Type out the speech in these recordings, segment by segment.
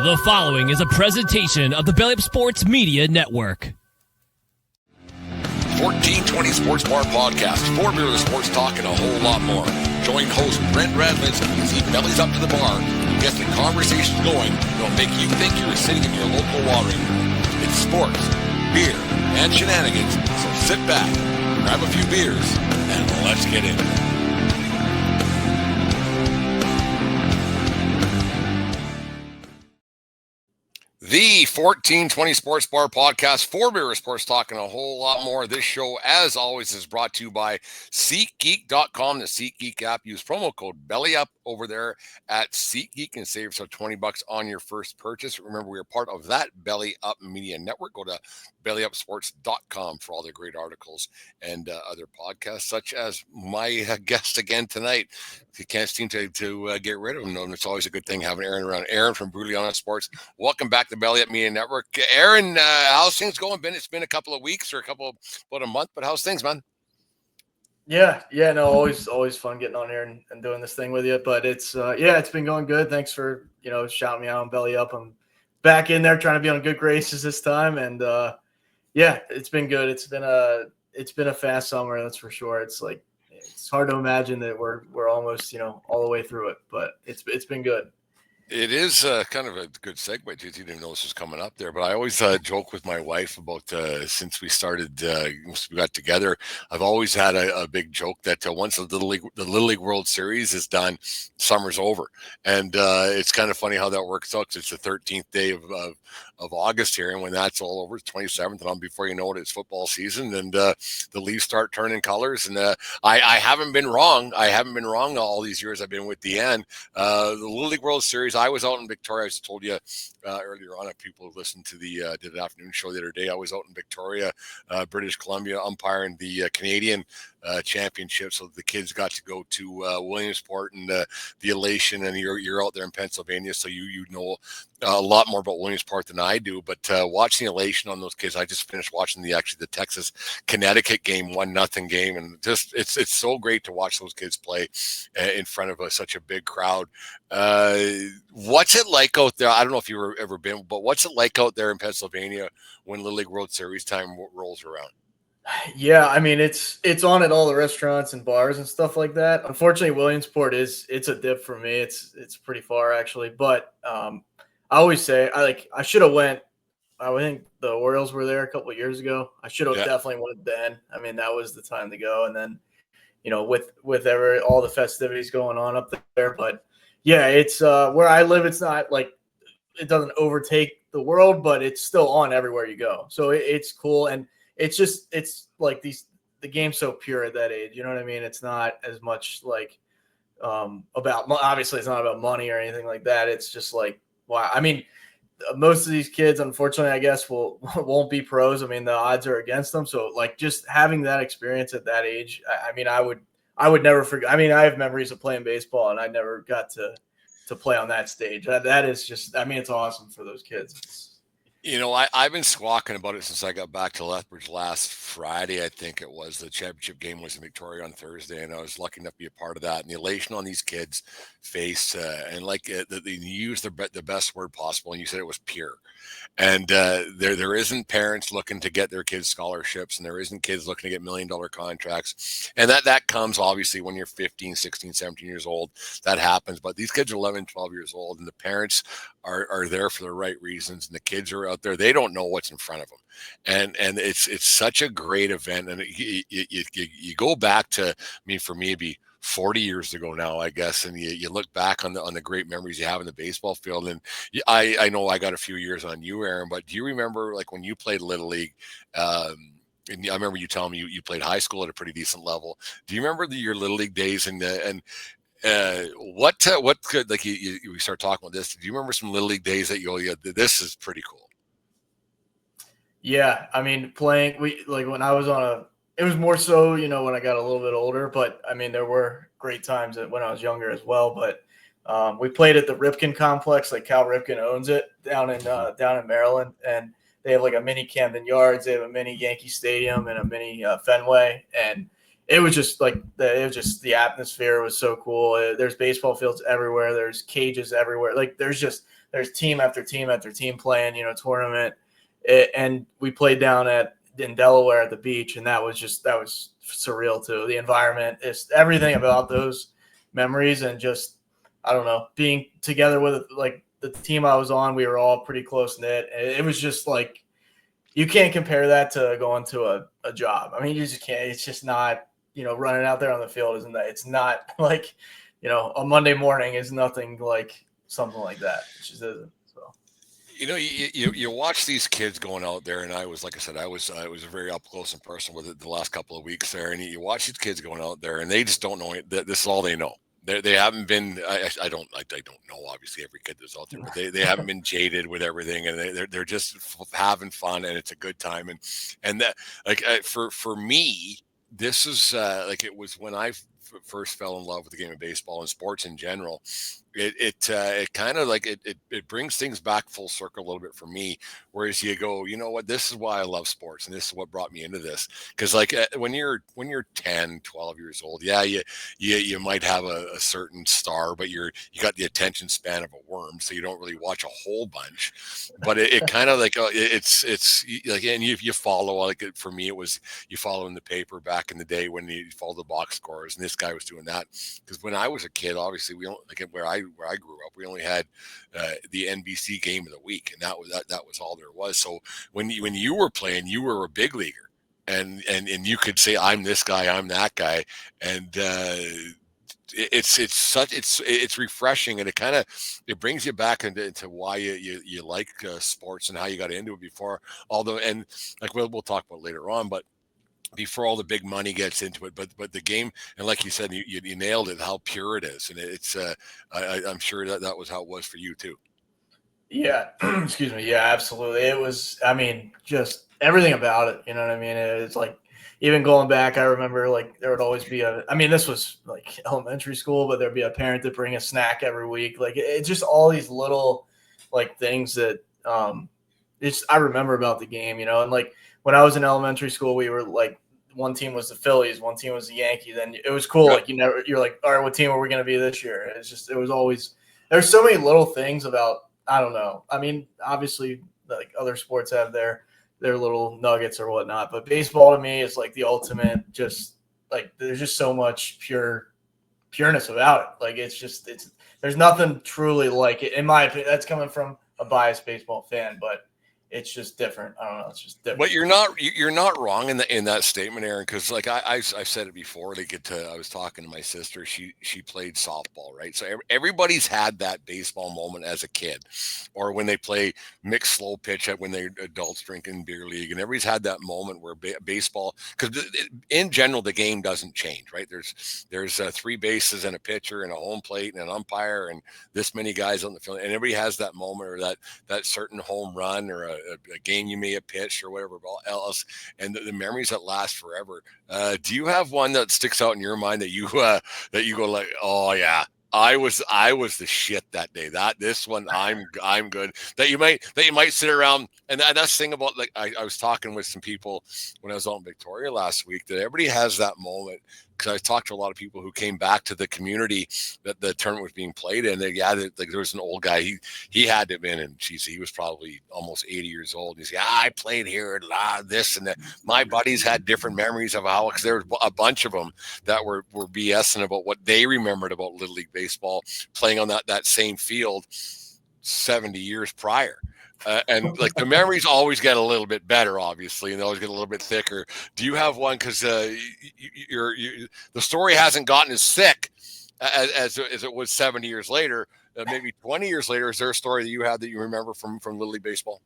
The following is a presentation of the Belly Up Sports Media Network. 1420 Sports Bar Podcast, for beer with sports talk and a whole lot more. Join host Brent Radlinsky as he bellies up to the bar and gets the conversations going that'll make you think you're sitting in your local watering hole. It's sports, beer, and shenanigans, so sit back, grab a few beers, and let's get into it. The 1420 Sports Bar Podcast, for beer, sports talk, and a whole lot more. This show, as always, is brought to you by SeatGeek.com, the SeatGeek app. Use promo code BELLYUP over there at SeatGeek and save yourself $20 on your first purchase. Remember, we are part of that Belly Up Media Network. Go to bellyupsports.com for all the great articles and other podcasts, such as my guest again tonight. You can't seem to get rid of him. No, it's always a good thing having Aaron around. Aaron from Brutally Honest Sports. Welcome back to Belly Up Media Network. Aaron, how's things going? It's been a couple of weeks or about a month, but how's things, man? Yeah, no, always fun getting on here and doing this thing with you. But it's it's been going good. Thanks for shouting me out on Belly Up. I'm back in there trying to be on good graces this time, and it's been good. It's been a fast summer, that's for sure. It's hard to imagine that we're almost all the way through it, but it's been good. It is kind of a good segue. You didn't know this was coming up there, but I always joke with my wife about since we started, once we got together, I've always had a big joke that once the Little League World Series is done, summer's over, and it's kind of funny how that works out. 'Cause it's the 13th day of August here, and when that's all over, it's 27th, and before you know it, it's football season, and the leaves start turning colors. And I haven't been wrong. I haven't been wrong all these years I've been with DN. The Little League World Series, I was out in Victoria. As I told you earlier on, if people who listened to the afternoon show the other day, I was out in Victoria, British Columbia, umpiring the Canadian championship. So the kids got to go to Williamsport, and the elation, and you're out there in Pennsylvania, so you know a lot more about Williamsport than I do. But watching the elation on those kids, I just finished watching the Texas Connecticut game, 1-0 game, and just it's so great to watch those kids play in front of such a big crowd. What's it like out there? I don't know if you've ever been, but what's it like out there in Pennsylvania when Little League World Series time rolls around? Yeah, I mean it's on at all the restaurants and bars and stuff like that. Unfortunately, Williamsport it's a dip for me. It's pretty far actually, but I always say I should have went. I think the Orioles were there a couple of years ago. I should have definitely went then. I mean, that was the time to go. And then with all the festivities going on up there, but yeah, it's where I live. It's not like it doesn't overtake the world, but it's still on everywhere you go. So it's cool. And it's like the game's so pure at that age. You know what I mean? It's not as much like about, obviously it's not about money or anything like that. It's just like, wow. I mean, most of these kids, unfortunately, I guess won't be pros. I mean, the odds are against them. So like just having that experience at that age, I mean, I would never forget. I mean, I have memories of playing baseball, and I never got to play on that stage. That is just, I mean, it's awesome for those kids. I've been squawking about it since I got back to Lethbridge last Friday. I think it was the championship game was in Victoria on Thursday, and I was lucky enough to be a part of that. And the elation on these kids' face, and they used the best word possible, and you said it was pure. And there isn't parents looking to get their kids scholarships, and there isn't kids looking to get $1 million contracts. And that comes obviously when you're 15, 16, 17 years old. That happens. But these kids are 11, 12 years old, and the parents are there for the right reasons, and the kids are out there. They don't know what's in front of them, and it's such a great event. And you go back to, I mean, for me, it'd be 40 years ago now, I guess, and you look back on the great memories you have in the baseball field. And I know I got a few years on you, Aaron, but do you remember like when you played Little League? And I remember you telling me you played high school at a pretty decent level. Do you remember your Little League days what could, like, we start talking about this? Do you remember some Little League days that you go, yeah, this is pretty cool? Yeah, I mean, when I was it was more so, when I got a little bit older, but I mean, there were great times when I was younger as well. But we played at the Ripken complex, like Cal Ripken owns it down in Maryland, and they have like a mini Camden Yards, they have a mini Yankee Stadium and a mini Fenway, and it was just like the atmosphere was so cool. There's baseball fields everywhere. There's cages everywhere. Like there's team after team after team playing, tournament. And we played down in Delaware at the beach, and that was surreal too. The environment is everything about those memories, and just, I don't know, being together with like the team I was on, we were all pretty close knit. It was just like, you can't compare that to going to a job. I mean, you just can't. It's just not, running out there on the field isn't that. It's not like, a Monday morning is nothing like something like that. It just isn't. So, you watch these kids going out there, and I was very up close and personal with it the last couple of weeks there, and you watch these kids going out there, and they just don't know it. This is all they know. They haven't been. I don't know. Obviously, every kid that's out there, but they haven't been jaded with everything, and they're just having fun, and it's a good time, and that, like, for me, this is like it was when I first fell in love with the game of baseball and sports in general. It kind of like it brings things back full circle a little bit for me. Whereas you go, you know what, this is why I love sports, and this is what brought me into this. Because like when you're 10, 12 years old, yeah, you might have a certain star, but you got the attention span of a worm, so you don't really watch a whole bunch. But it kind of like it's like, and you follow, like, for me it was, you follow in the paper back in the day when you follow the box scores, and this guy was doing that. Because when I was a kid, obviously we don't, like, where I grew up, we only had the NBC game of the week, and that was all there was. So when you were playing, you were a big leaguer, and you could say, I'm this guy, I'm that guy, and it's refreshing, and it brings you back into why you like sports and how you got into it before. Although, and like we'll talk about later on, but before all the big money gets into it, but the game, and like you said, you nailed it, how pure it is, and it's I'm sure that was how it was for you too. Yeah, excuse me. Yeah, absolutely. It was, I mean, just everything about it. You know what I mean? It's like, even going back, I remember like there would always be this was like elementary school, but there'd be a parent that bring a snack every week. Like it's just all these little like things that I remember about the game, and like when I was in elementary school, we were like, one team was the Phillies, one team was the Yankees, and it was cool. Right. Like you're like, all right, what team are we going to be this year? It was always, there's so many little things about, I don't know. I mean, obviously, like other sports have their little nuggets or whatnot, but baseball to me is like the ultimate. Just like there's just so much pureness about it. Like there's nothing truly like it, in my opinion. That's coming from a biased baseball fan, but it's just different. I don't know. It's just different. But you're not wrong in that statement, Aaron. Because like I've said it before. I was talking to my sister. She played softball, right? So everybody's had that baseball moment as a kid, or when they play mixed slow pitch when they're adults drinking beer league, and everybody's had that moment where baseball. Because in general, the game doesn't change, right? There's 3 bases and a pitcher and a home plate and an umpire and this many guys on the field, and everybody has that moment or that certain home run or a game you may have pitched or whatever else, and the memories that last forever. Do you have one that sticks out in your mind that you go like, oh yeah, I was the shit that day. This one I'm good. That you might sit around, and that's the thing about, like, I was talking with some people when I was out in Victoria last week, that everybody has that moment. Because I talked to a lot of people who came back to the community that the tournament was being played in. Like there was an old guy. He had to have been, and he was probably almost 80 years old. And he said, I played here, this and that. My buddies had different memories of how, because there was a bunch of them that were BSing about what they remembered about Little League baseball playing on that same field 70 years prior. And like the memories always get a little bit better, obviously, and they always get a little bit thicker. Do you have one? Because the story hasn't gotten as thick as it was 70 years later, maybe 20 years later. Is there a story that you had that you remember from Little League baseball?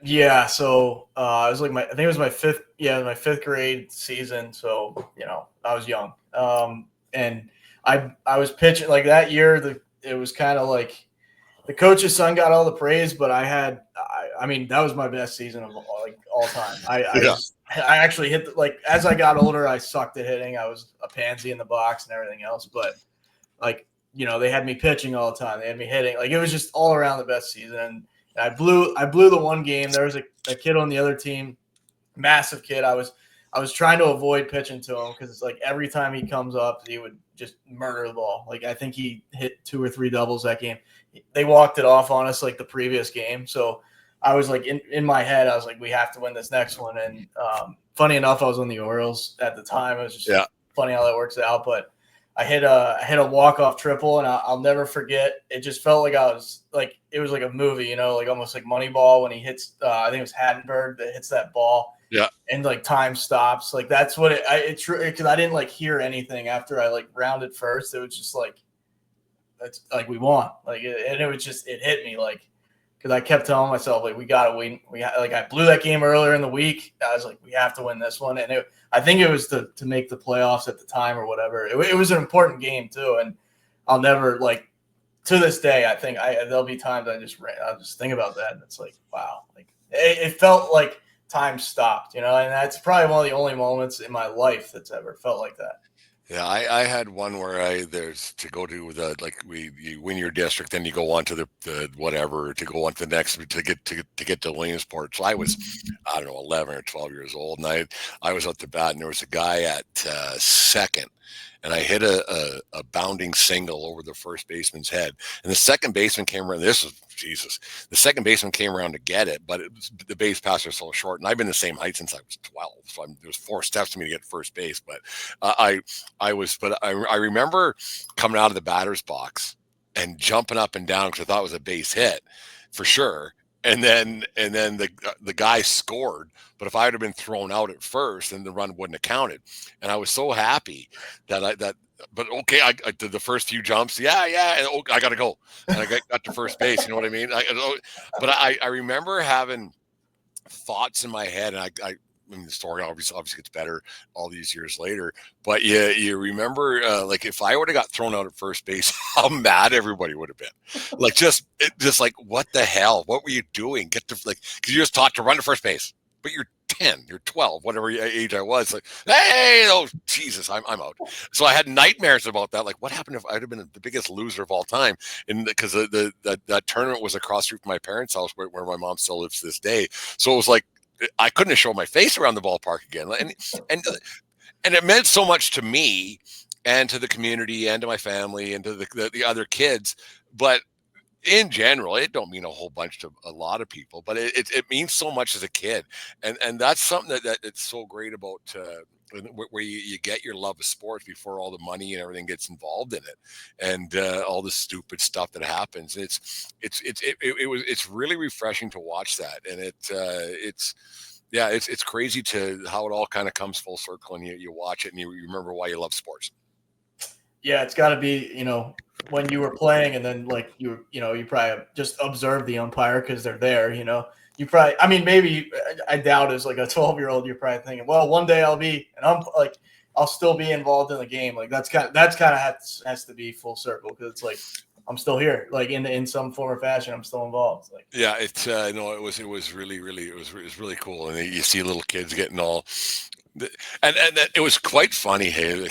Yeah, so it was like I think it was my fifth grade season. So I was young, and I was pitching like that year. It was kind of like the coach's son got all the praise, but I mean, that was my best season of all time. I actually hit as I got older, I sucked at hitting. I was a pansy in the box and everything else, but they had me pitching all the time. They had me hitting. Like it was just all around the best season. And I blew the one game. There was a kid on the other team, massive kid. I was I was trying to avoid pitching to him because it's like every time he comes up, he would just murder the ball. Like I think he hit 2 or 3 doubles that game. They walked it off on us like the previous game. So I was like in my head, I was like, we have to win this next one. And funny enough, I was on the Orioles at the time. It was just funny how that works out. But I hit a walk-off triple, and I'll never forget. It just felt like it was like a movie, like almost like Moneyball when he hits, I think it was Hattenberg that hits that ball. Yeah. And like time stops. Like that's what it's true, because I didn't like hear anything after I like rounded first. It was just like, it's like we won. Like, and it was just, it hit me like, because I kept telling myself, like, we got to win. Like, I blew that game earlier in the week. I was like, we have to win this one. And I think it was to make the playoffs at the time or whatever. It was an important game, too. And I'll never, like, to this day, I think there'll be times I'll just think about that. And it's like, wow. Like, it felt like time stopped, and that's probably one of the only moments in my life that's ever felt like that. Yeah, I had one where there's to go to the you win your district, then you go on to the whatever to go on to the next to get to Williamsport. So I was, I don't know, 11 or 12 years old, and I was at the bat, and there was a guy at second, and I hit a bounding single over the first baseman's head, and the second baseman came around. This was Jesus. The second baseman came around to get it, but the base paths are so short, and I've been the same height since I was 12, so there was 4 steps to me to get first base. But I remember coming out of the batter's box and jumping up and down because I thought it was a base hit for sure. And then the guy scored, but if I would have been thrown out at first, then the run wouldn't have counted. And I was so happy but okay, I did the first few jumps. And I got to go. And I got to first base. You know what I mean? But I remember having thoughts in my head, and I mean, the story obviously gets better all these years later. But you remember, like if I would have got thrown out at first base, how mad everybody would have been. Like just like, what the hell? What were you doing? Because you just taught to run to first base, but you're 10, you're 12, whatever age I was. Like, hey, oh Jesus, I'm out. So I had nightmares about that. Like, what happened if I'd have been the biggest loser of all time? And because that tournament was across the street from my parents' house, where my mom still lives to this day. So it was like, I couldn't have shown my face around the ballpark again. And it meant so much to me and to the community and to my family and to the other kids. But in general, it don't mean a whole bunch to a lot of people, but it means so much as a kid. And that's something that it's so great about where you get your love of sports before all the money and everything gets involved in it, and all the stupid stuff that happens. It's really refreshing to watch that, and it's crazy to how it all kind of comes full circle, and you watch it and you remember why you love sports. Yeah, it's got to be, when you were playing, and then like you probably just observe the umpire because they're there. You probably, I mean, maybe I doubt as like a 12-year-old, you're probably thinking, well, one day I'll still be involved in the game. Like that's kind of has to be full circle, because it's like I'm still here, like in some form or fashion, I'm still involved. Like, yeah, it was really cool, and you see little kids getting all, and it was quite funny. Hey,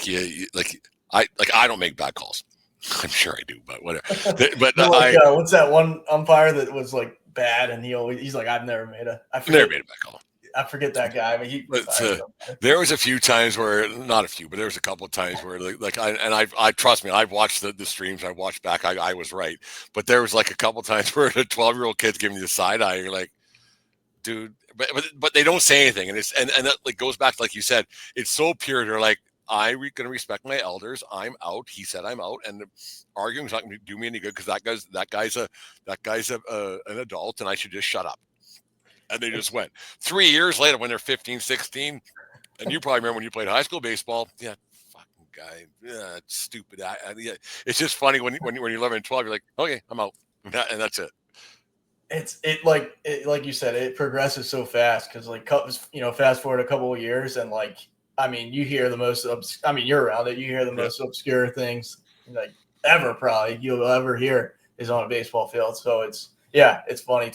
I don't make bad calls. I'm sure I do, but whatever. But what's that one umpire that was like bad, and he's like, I've never made a bad call. I forget that guy, but there was a few times where, not a few, but there was a couple of times where I trust me, I've watched the streams, I watched back, I was right, but there was like a couple of times where the 12-year-old kid's giving you the side eye, you're like, dude, but they don't say anything, and that like goes back to, like you said, it's so pure. They're like, I'm going to respect my elders. I'm out. He said I'm out, and arguing's not going to do me any good, because that guy's an adult, and I should just shut up. And they just went. 3 years later, when they're 15, 16, and you probably remember when you played high school baseball. Yeah, fucking guy. Yeah, it's stupid. Yeah, it's just funny when you're 11 and 12, you're like, okay, I'm out, and that's it. Like you said, it progresses so fast, because like fast forward a couple of years, and like, I mean, you hear the most. You're around it. You hear the most obscure things like ever probably you'll ever hear is on a baseball field. So it's funny.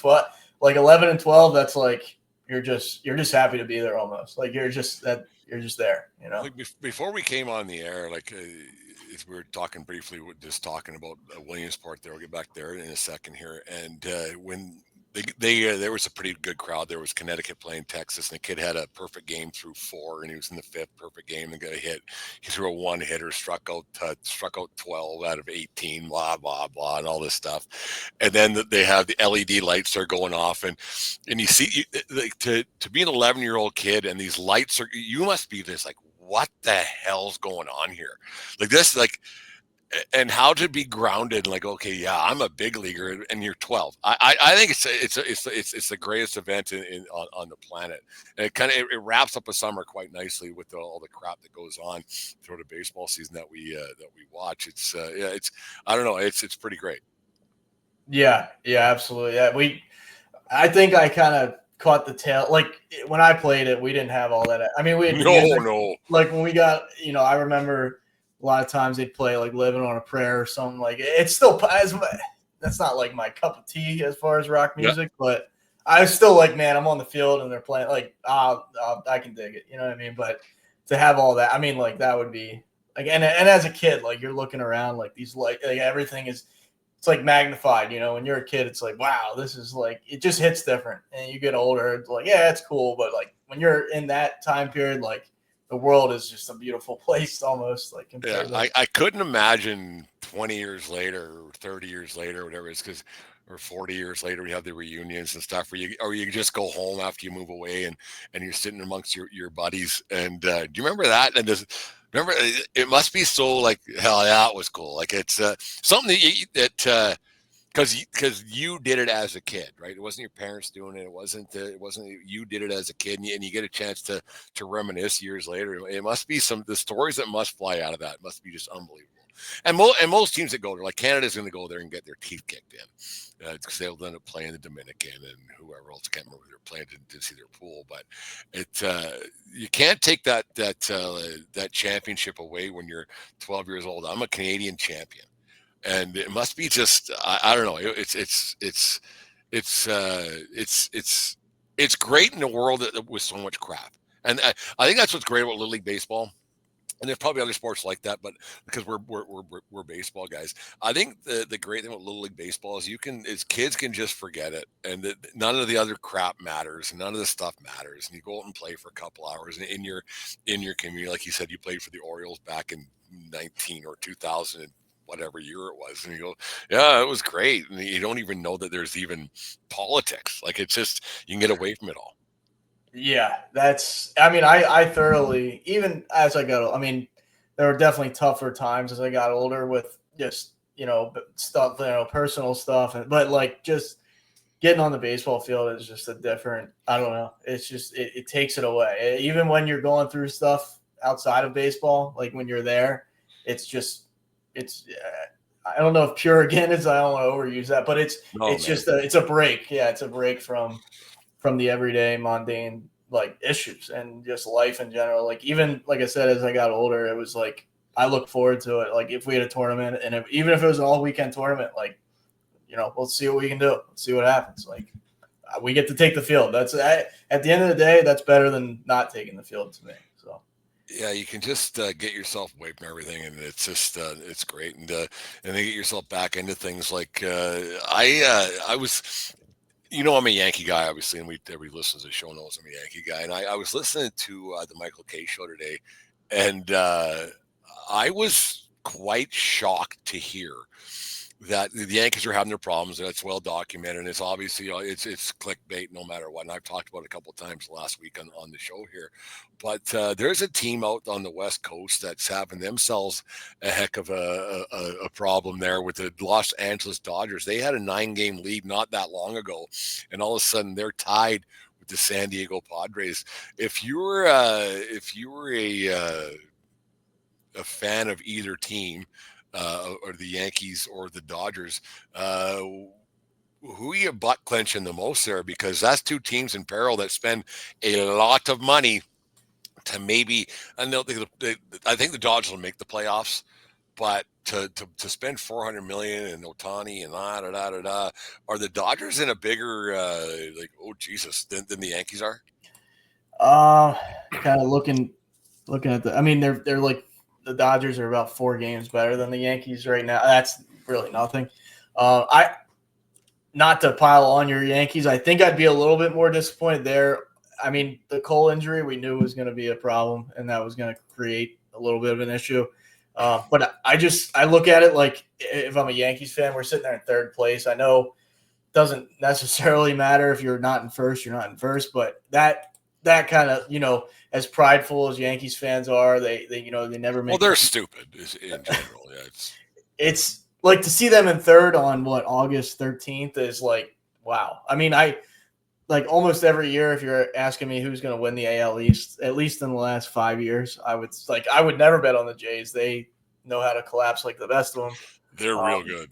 11 and 12. That's like you're just happy to be there almost. Like you're just there. Like before we came on the air, like we were talking briefly, just talking about Williamsport. There, we'll get back there in a second here. And when there was a pretty good crowd. There was Connecticut playing Texas, and the kid had a perfect game through 4, and he was in the 5th perfect game and got a hit. He threw a one hitter, struck out 12 out of 18, blah blah blah, and all this stuff. And then they have the LED lights are going off, and you see, like, to be an 11-year-old kid, and these lights are, you must be just like, what the hell's going on here? Like this, like. And how to be grounded, like, okay, yeah, I'm a big leaguer, and you're 12. I think it's the greatest event on the planet. And it wraps up a summer quite nicely with all the crap that goes on through the baseball season that we watch. It's I don't know, it's pretty great. Yeah, absolutely. Yeah, I think I kind of caught the tail. Like when I played it, we didn't have all that. I mean, we had no. Like when we got, I remember. A lot of times they'd play like Living on a Prayer or something. Like it's still, that's not like my cup of tea as far as rock music, but I was still like, man, I'm on the field and they're playing like, I can dig it. You know what I mean? But to have all that, I mean, like that would be like, and as a kid, like you're looking around like these, like everything is, it's like magnified, when you're a kid, it's like, wow, this is like, it just hits different. And you get older, it's like, yeah, it's cool. But like when you're in that time period, like, the world is just a beautiful place almost. Like, I couldn't imagine 20 years later or 30 years later, whatever it is, or 40 years later, we have the reunions and stuff where you just go home after you move away and you're sitting amongst your buddies. And do you remember that? And remember, it must be so like, hell yeah, it was cool. Like it's something that because you did it as a kid, right? It wasn't your parents doing it. It wasn't you did it as a kid, and you get a chance to reminisce years later. It must be the stories that must fly out of that must be just unbelievable. And most teams that go there, like Canada's going to go there and get their teeth kicked in because they'll end up playing the Dominican and whoever else. I can't remember who they're playing to see their pool, but you can't take that championship away when you're 12 years old. I'm a Canadian champion. And it must be just I don't know. It's great in a world with so much crap, and I think that's what's great about Little League baseball. And there's probably other sports like that, but because we're baseball guys, I think the great thing about Little League baseball is kids can just forget it, and none of the other crap matters, and none of the stuff matters, and you go out and play for a couple hours in your community. Like you said, you played for the Orioles back in 19 or 2000. Whatever year it was, and you go, yeah, it was great, and you don't even know that there's even politics. Like it's just you can get away from it all. Yeah, I thoroughly, even as I got, there were definitely tougher times as I got older with just stuff, personal stuff, but like just getting on the baseball field is just a different, I don't know, it's just it takes it away. Even when you're going through stuff outside of baseball, like when you're there, it's just I don't know if pure again is, I don't want to overuse that, but it's a break. Yeah, it's a break from the everyday mundane like issues and just life in general. Like even like I said, as I got older, it was like I look forward to it. Like if we had a tournament, and even if it was an all weekend tournament, like we'll see what we can do. Let's see what happens. Like we get to take the field. That's at the end of the day, that's better than not taking the field to me. So. Yeah, you can just get yourself away from everything, and it's just it's great, and then get yourself back into things. Like I was, I'm a Yankee guy, obviously, and everybody listens to the show knows I'm a Yankee guy, and I was listening to the Michael Kay show today, and I was quite shocked to hear that the Yankees are having their problems, and it's well documented. And it's obviously it's clickbait no matter what. And I've talked about it a couple of times last week on the show here. But there's a team out on the West Coast that's having themselves a heck of a problem there with the Los Angeles Dodgers. They had a 9-game lead not that long ago, and all of a sudden they're tied with the San Diego Padres. If you were a fan of either team, or the Yankees or the Dodgers, who are you butt clenching the most there? Because that's two teams in peril that spend a lot of money to maybe, and I think the Dodgers will make the playoffs, but to spend $400 million in Ohtani and are the Dodgers in a bigger oh Jesus than the Yankees are? Kind of looking at they're like, the Dodgers are about 4 games better than the Yankees right now. That's really nothing. not to pile on your Yankees, I think I'd be a little bit more disappointed there. I mean, the Cole injury we knew was going to be a problem, and that was going to create a little bit of an issue. But I look at it like if I'm a Yankees fan, we're sitting there in third place. I know it doesn't necessarily matter if you're not in first, you're not in first, but that kind of, as prideful as Yankees fans are, they never make. Well, they're stupid in general. Yeah, it's like to see them in third on August 13th is like, wow. I mean, I like almost every year, if you're asking me who's going to win the AL East, at least in the last 5 years, I would never bet on the Jays. They know how to collapse like the best of them. they're real good.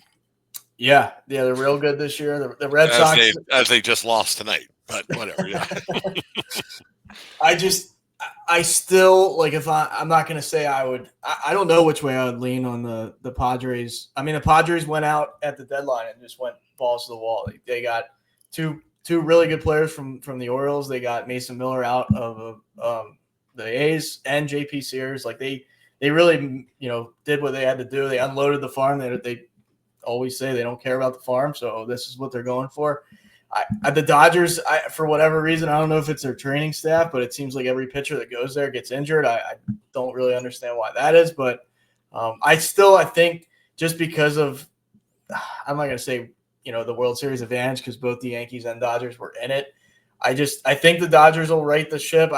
Yeah, they're real good this year. The Red Sox, as they just lost tonight, but whatever. Yeah. I still like if I'm not going to say I would. I don't know which way I would lean on the Padres. I mean, the Padres went out at the deadline and just went balls to the wall. They got two really good players from the Orioles. They got Mason Miller out of the A's and JP Sears. Like they really did what they had to do. They unloaded the farm. They always say they don't care about the farm, so this is what they're going for. The Dodgers, for whatever reason, I don't know if it's their training staff, but it seems like every pitcher that goes there gets injured. I don't really understand why that is, but I think just because of, I'm not going to say, the World Series advantage because both the Yankees and Dodgers were in it. I think the Dodgers will right the ship.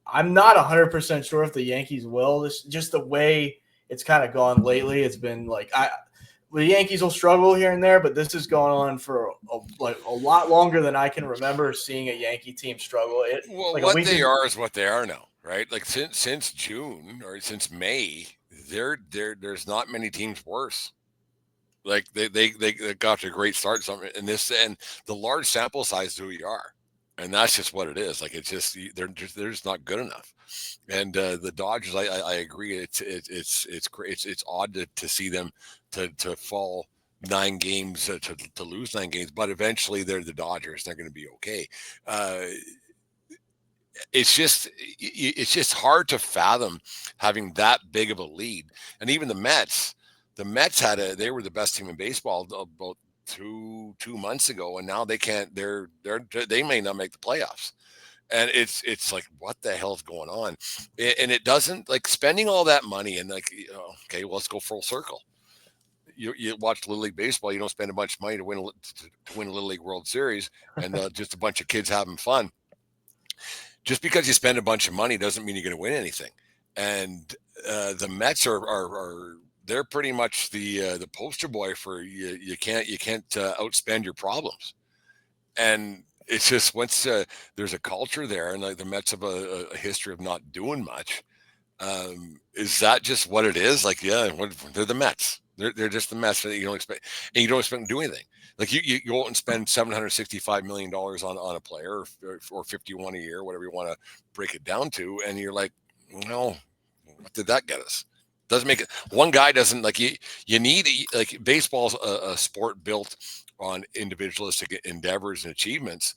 I'm not 100% sure if the Yankees will. This just the way it's kind of gone lately. It's been like the Yankees will struggle here and there, but this has gone on for a lot longer than I can remember seeing a Yankee team struggle. What they are is what they are now, right? Like since June or since May, there's not many teams worse. Like they got to a great start. And the large sample size is who you are, and that's just what it is. Like it's just they're just not good enough. And the Dodgers, I agree. It's great. It's odd to see them to fall 9 games to lose 9 games, but eventually they're the Dodgers. They're going to be okay. It's just hard to fathom having that big of a lead. And even the Mets they were the best team in baseball about two months ago, and now they can't. They may not make the playoffs. And it's like, what the hell is going on? And it doesn't, like, spending all that money and like, okay, well, let's go full circle. You watch Little League baseball, you don't spend a bunch of money to win a Little League World Series, and just a bunch of kids having fun. Just because you spend a bunch of money doesn't mean you're going to win anything. And the Mets are they're pretty much the poster boy for you can't outspend your problems. And it's just once there's a culture there, and like the Mets have a history of not doing much. Is that just what it is? Like, yeah, they're the Mets. They're just the Mets that you don't expect, and you don't expect them to do anything. Like you go out and spend $765 million on a player or 51 a year, whatever you want to break it down to, and you're like, well, what did that get us? Doesn't make it. One guy doesn't like you need, like, baseball's a sport built on individualistic endeavors and achievements.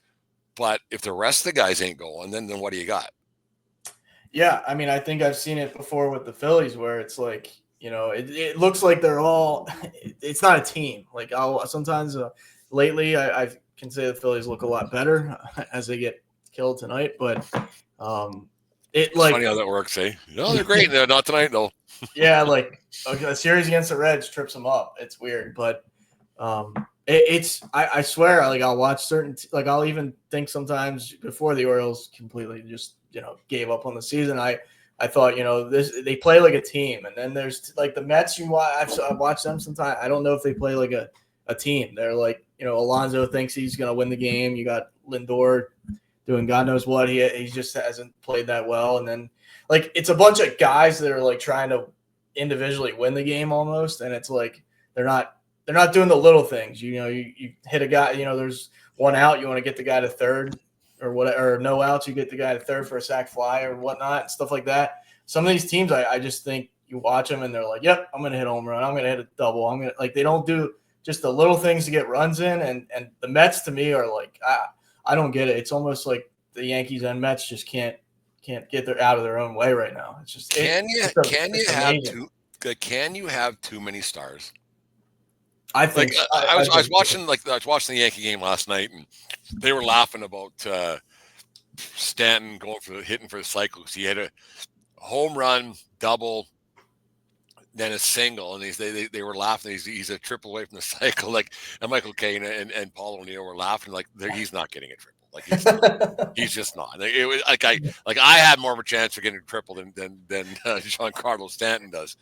But if the rest of the guys ain't going, then what do you got? Yeah, I mean, I think I've seen it before with the Phillies where it's like, it looks like they're all – it's not a team. Like sometimes lately I can say the Phillies look a lot better as they get killed tonight. But it's funny how that works, eh? No, they're great. No, not tonight, though. Yeah, like a series against the Reds trips them up. It's weird, but I swear, like I'll watch like I'll even think sometimes before the Orioles completely just gave up on the season. I thought they play like a team, and then there's like the Mets. I've watched them sometimes. I don't know if they play like a team. They're like Alonso thinks he's gonna win the game. You got Lindor doing God knows what. He just hasn't played that well, and then like it's a bunch of guys that are like trying to individually win the game almost, and it's like they're not doing the little things. You hit a guy, there's one out, you want to get the guy to third or whatever, or no outs, you get the guy to third for a sac fly or whatnot, and stuff like that. Some of these teams, I just think you watch them and they're like, yep, I'm going to hit a home run. I'm going to hit a double. They don't do just the little things to get runs in. And the Mets to me are like, I don't get it. It's almost like the Yankees and Mets just can't get out of their own way right now. It's just, can you have too many stars? I think I was watching the Yankee game last night, and they were laughing about Stanton hitting for the cycle because he had a home run, double, then a single, and they were laughing. He's a triple away from the cycle. Like, and Michael Caine and Paul O'Neill were laughing. Like, he's not getting a triple. Like, he's just not. Like, it was I had more of a chance of getting a triple than Giancarlo Stanton does.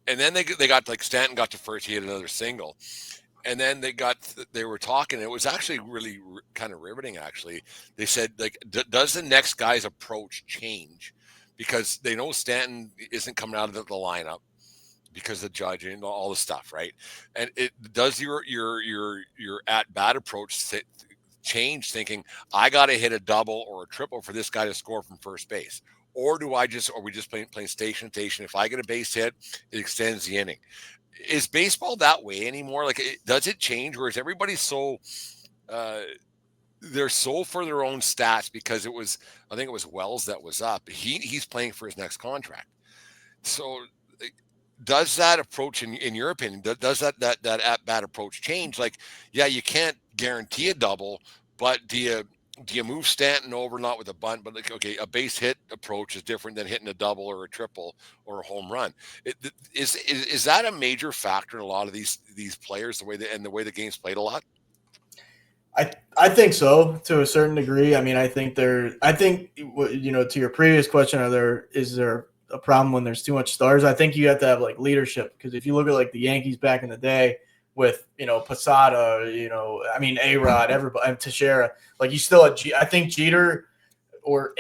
And then they got Stanton got to first. He had another single. And then they were talking. It was actually really kind of riveting. Actually, they said, like, does the next guy's approach change because they know Stanton isn't coming out of the lineup because of judging and all the stuff, right? And it does your at bat approach change, thinking I got to hit a double or a triple for this guy to score from first base, or are we just playing station to station? If I get a base hit, it extends the inning. Is baseball that way anymore? Like, does it change, or is everybody so they're so for their own stats? Because I think it was Wells that was up. He's playing for his next contract. So does that approach, in your opinion, does that at bat approach change? Like, yeah, you can't guarantee a double, but do you move Stanton over, not with a bunt, but like, okay, a base hit approach is different than hitting a double or a triple or a home run. Is that a major factor in a lot of these players, the way the game's played a lot? I think so, to a certain degree. I mean, I think to your previous question, is there a problem when there's too much stars? I think you have to have like leadership, because if you look at like the Yankees back in the day with, Posada, A-Rod, everybody, and Teixeira, like, you still had I think Jeter or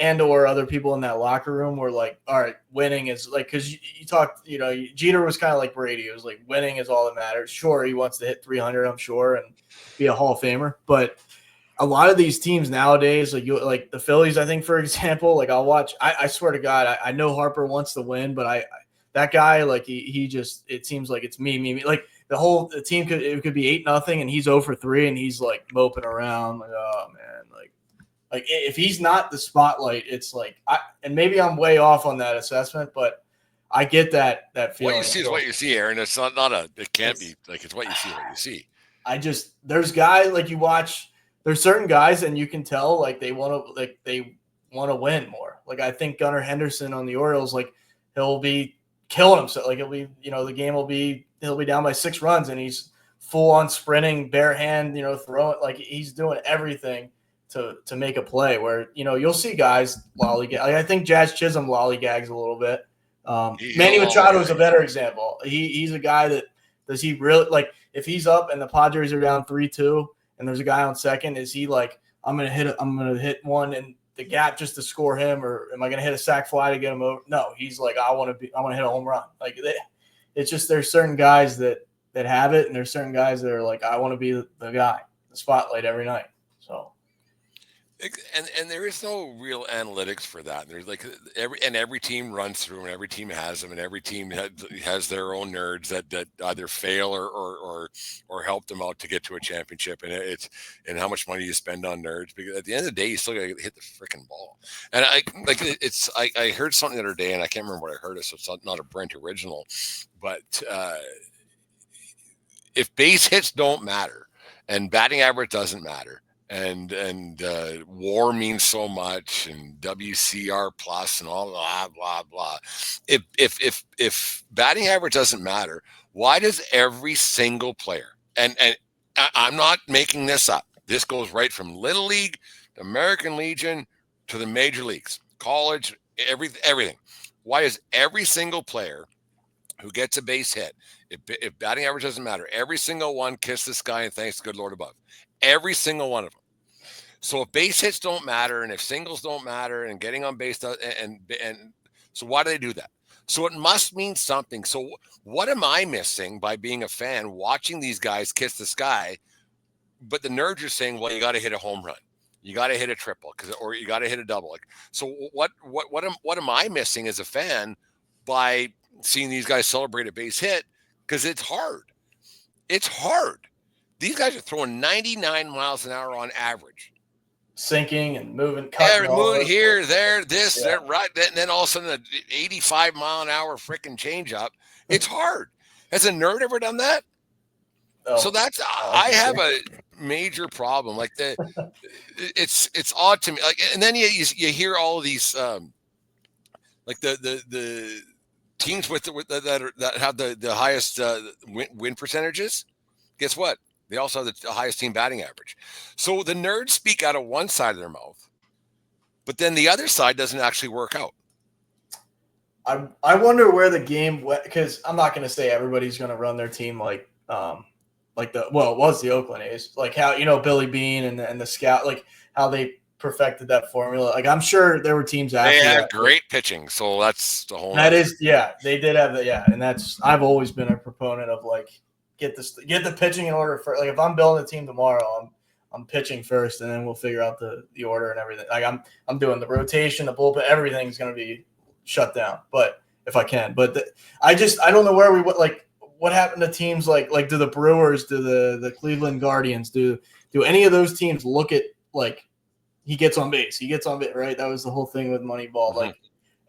other people in that locker room were like, all right, winning is like, because you talked, Jeter was kind of like Brady. It was like, winning is all that matters. Sure, he wants to hit 300, I'm sure, and be a Hall of Famer, but a lot of these teams nowadays, like the Phillies, I think, for example, like, I'll watch. I swear to God, I know Harper wants to win, but that guy, like, he just, it seems like it's me. Like, the team could be 8-0, and he's 0-for-3, and he's like moping around, like, oh man, like if he's not the spotlight, it's like, and maybe I'm way off on that assessment, but I get that feeling. What you see is what you see, Aaron. It's not it can't be like, it's what you see, what you see. There's guys, like, you watch. There's certain guys, and you can tell, like, they want to win more. Like, I think Gunnar Henderson on the Orioles, like, he'll be killing himself. Like, the game he'll be down by 6 runs, and he's full on sprinting, bare hand, throwing, like, he's doing everything to make a play. Where, you'll see guys lollygag. Like, I think Jazz Chisholm lollygags a little bit. Manny Machado is a better example. He's a guy that, does he really, like, if he's up and the Padres are down 3-2 and there's a guy on second, is he like, I'm gonna hit one in the gap just to score him, or am I gonna hit a sac fly to get him over? No, he's like, I want to hit a home run. Like, it's just, there's certain guys that have it, and there's certain guys that are like, I want to be the guy, the spotlight every night. So. And there is no real analytics for that. There's like every team runs through, and every team has them, and every team has their own nerds that either fail or help them out to get to a championship. And how much money you spend on nerds, because at the end of the day, you still got to hit the freaking ball. And I heard something the other day, and I can't remember what I heard it, so it's not a Brent original, but if base hits don't matter and batting average doesn't matter, and WAR means so much, and WCR plus and all blah blah blah. If batting average doesn't matter, why does every single player, and I'm not making this up, this goes right from Little League, American Legion, to the major leagues, college, everything. Why is every single player who gets a base hit, if batting average doesn't matter, every single one kiss the sky and thanks the good Lord above? Every single one of them. So if base hits don't matter, and if singles don't matter, and getting on base does, and so why do they do that? So it must mean something. So what am I missing by being a fan watching these guys kiss the sky? But the nerds are saying, well, you got to hit a home run, you got to hit a triple, or you got to hit a double. Like, so what am I missing as a fan by seeing these guys celebrate a base hit? Because it's hard. It's hard. These guys are throwing 99 miles an hour on average. Sinking and moving, moving here, there, this, that, right. And then all of a sudden, an 85 mile an hour freaking change up. It's hard. Has a nerd ever done that? Oh, So that's I have a major problem. Like it's odd to me. Like, and then you hear all of these like the teams that have the highest win percentages. Guess what? They also have the highest team batting average. So the nerds speak out of one side of their mouth, but then the other side doesn't actually work out. I wonder where the game went, because I'm not going to say everybody's going to run their team like it was the Oakland A's, like how, Billy Bean and the scout, like how they perfected that formula. Like I'm sure there were teams after they had that. Great pitching, so that's the whole. That is, yeah, they did have that, yeah, and that's I've always been a proponent of like get the pitching in order for, like, if I'm building a team tomorrow, I'm pitching first, and then we'll figure out the order and everything. Like I'm doing the rotation, the bullpen, everything's going to be shut down, but if I can, but I don't know where we went. Like, what happened to teams like do the Brewers, do the Cleveland Guardians, do any of those teams look at, like, he gets on base, right? That was the whole thing with Moneyball. Mm-hmm. Like,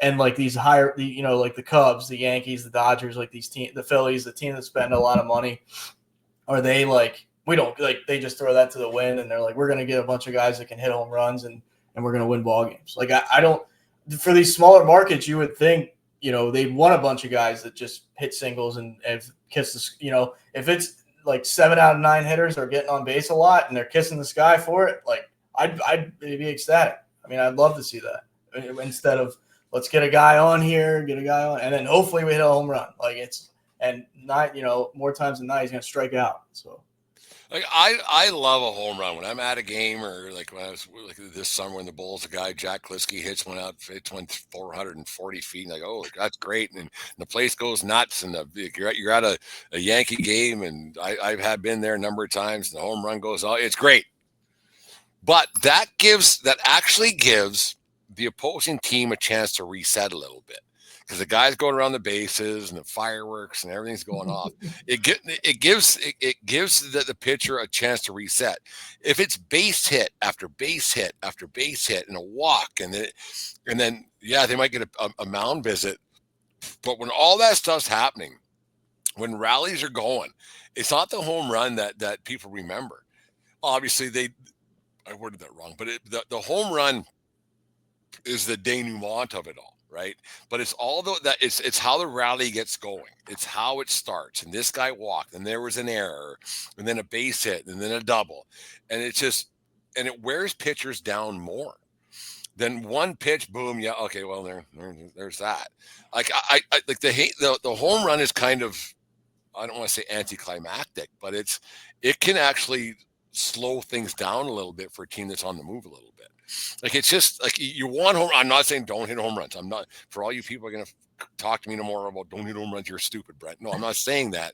and like these like the Cubs, the Yankees, the Dodgers, like these teams, the Phillies, the team that spend a lot of money, are they like, we don't, like, they just throw that to the wind and they're like, we're going to get a bunch of guys that can hit home runs and we're going to win ball games. Like, I don't, for these smaller markets, you would think, they'd want a bunch of guys that just hit singles and kiss the, if it's like 7 out of 9 hitters are getting on base a lot and they're kissing the sky for it, like I'd be ecstatic. I mean, I'd love to see that instead of let's get a guy on here, and then hopefully we hit a home run. Like, it's, and not, more times than not, he's going to strike out. So. Like I love a home run when I'm at a game, or like when I was like this summer when the Bulls, the guy Jack Kliske hits one 440 feet, and like, oh, that's great, and the place goes nuts, and you're at a Yankee game, and I've been there a number of times, and the home run goes out, it's great, but that actually gives the opposing team a chance to reset a little bit. Because the guys going around the bases and the fireworks and everything's going off, it gives the pitcher a chance to reset. If it's base hit after base hit after base hit and a walk, and then they might get a mound visit, but when all that stuff's happening, when rallies are going, it's not the home run that people remember. Obviously, I worded that wrong, but the home run is the denouement of it all. Right. But it's all that it's how the rally gets going. It's how it starts. And this guy walked, and there was an error, and then a base hit, and then a double. And it wears pitchers down more than one pitch. Boom. Yeah. Okay. Well, there's that. Like I like the home run is kind of, I don't want to say anticlimactic, but it can actually slow things down a little bit for a team that's on the move a little bit. Like, it's just like you want home. I'm not saying don't hit home runs. I'm not, for all you people are going to talk to me tomorrow about don't hit home runs, you're stupid, Brent. No, I'm not saying that.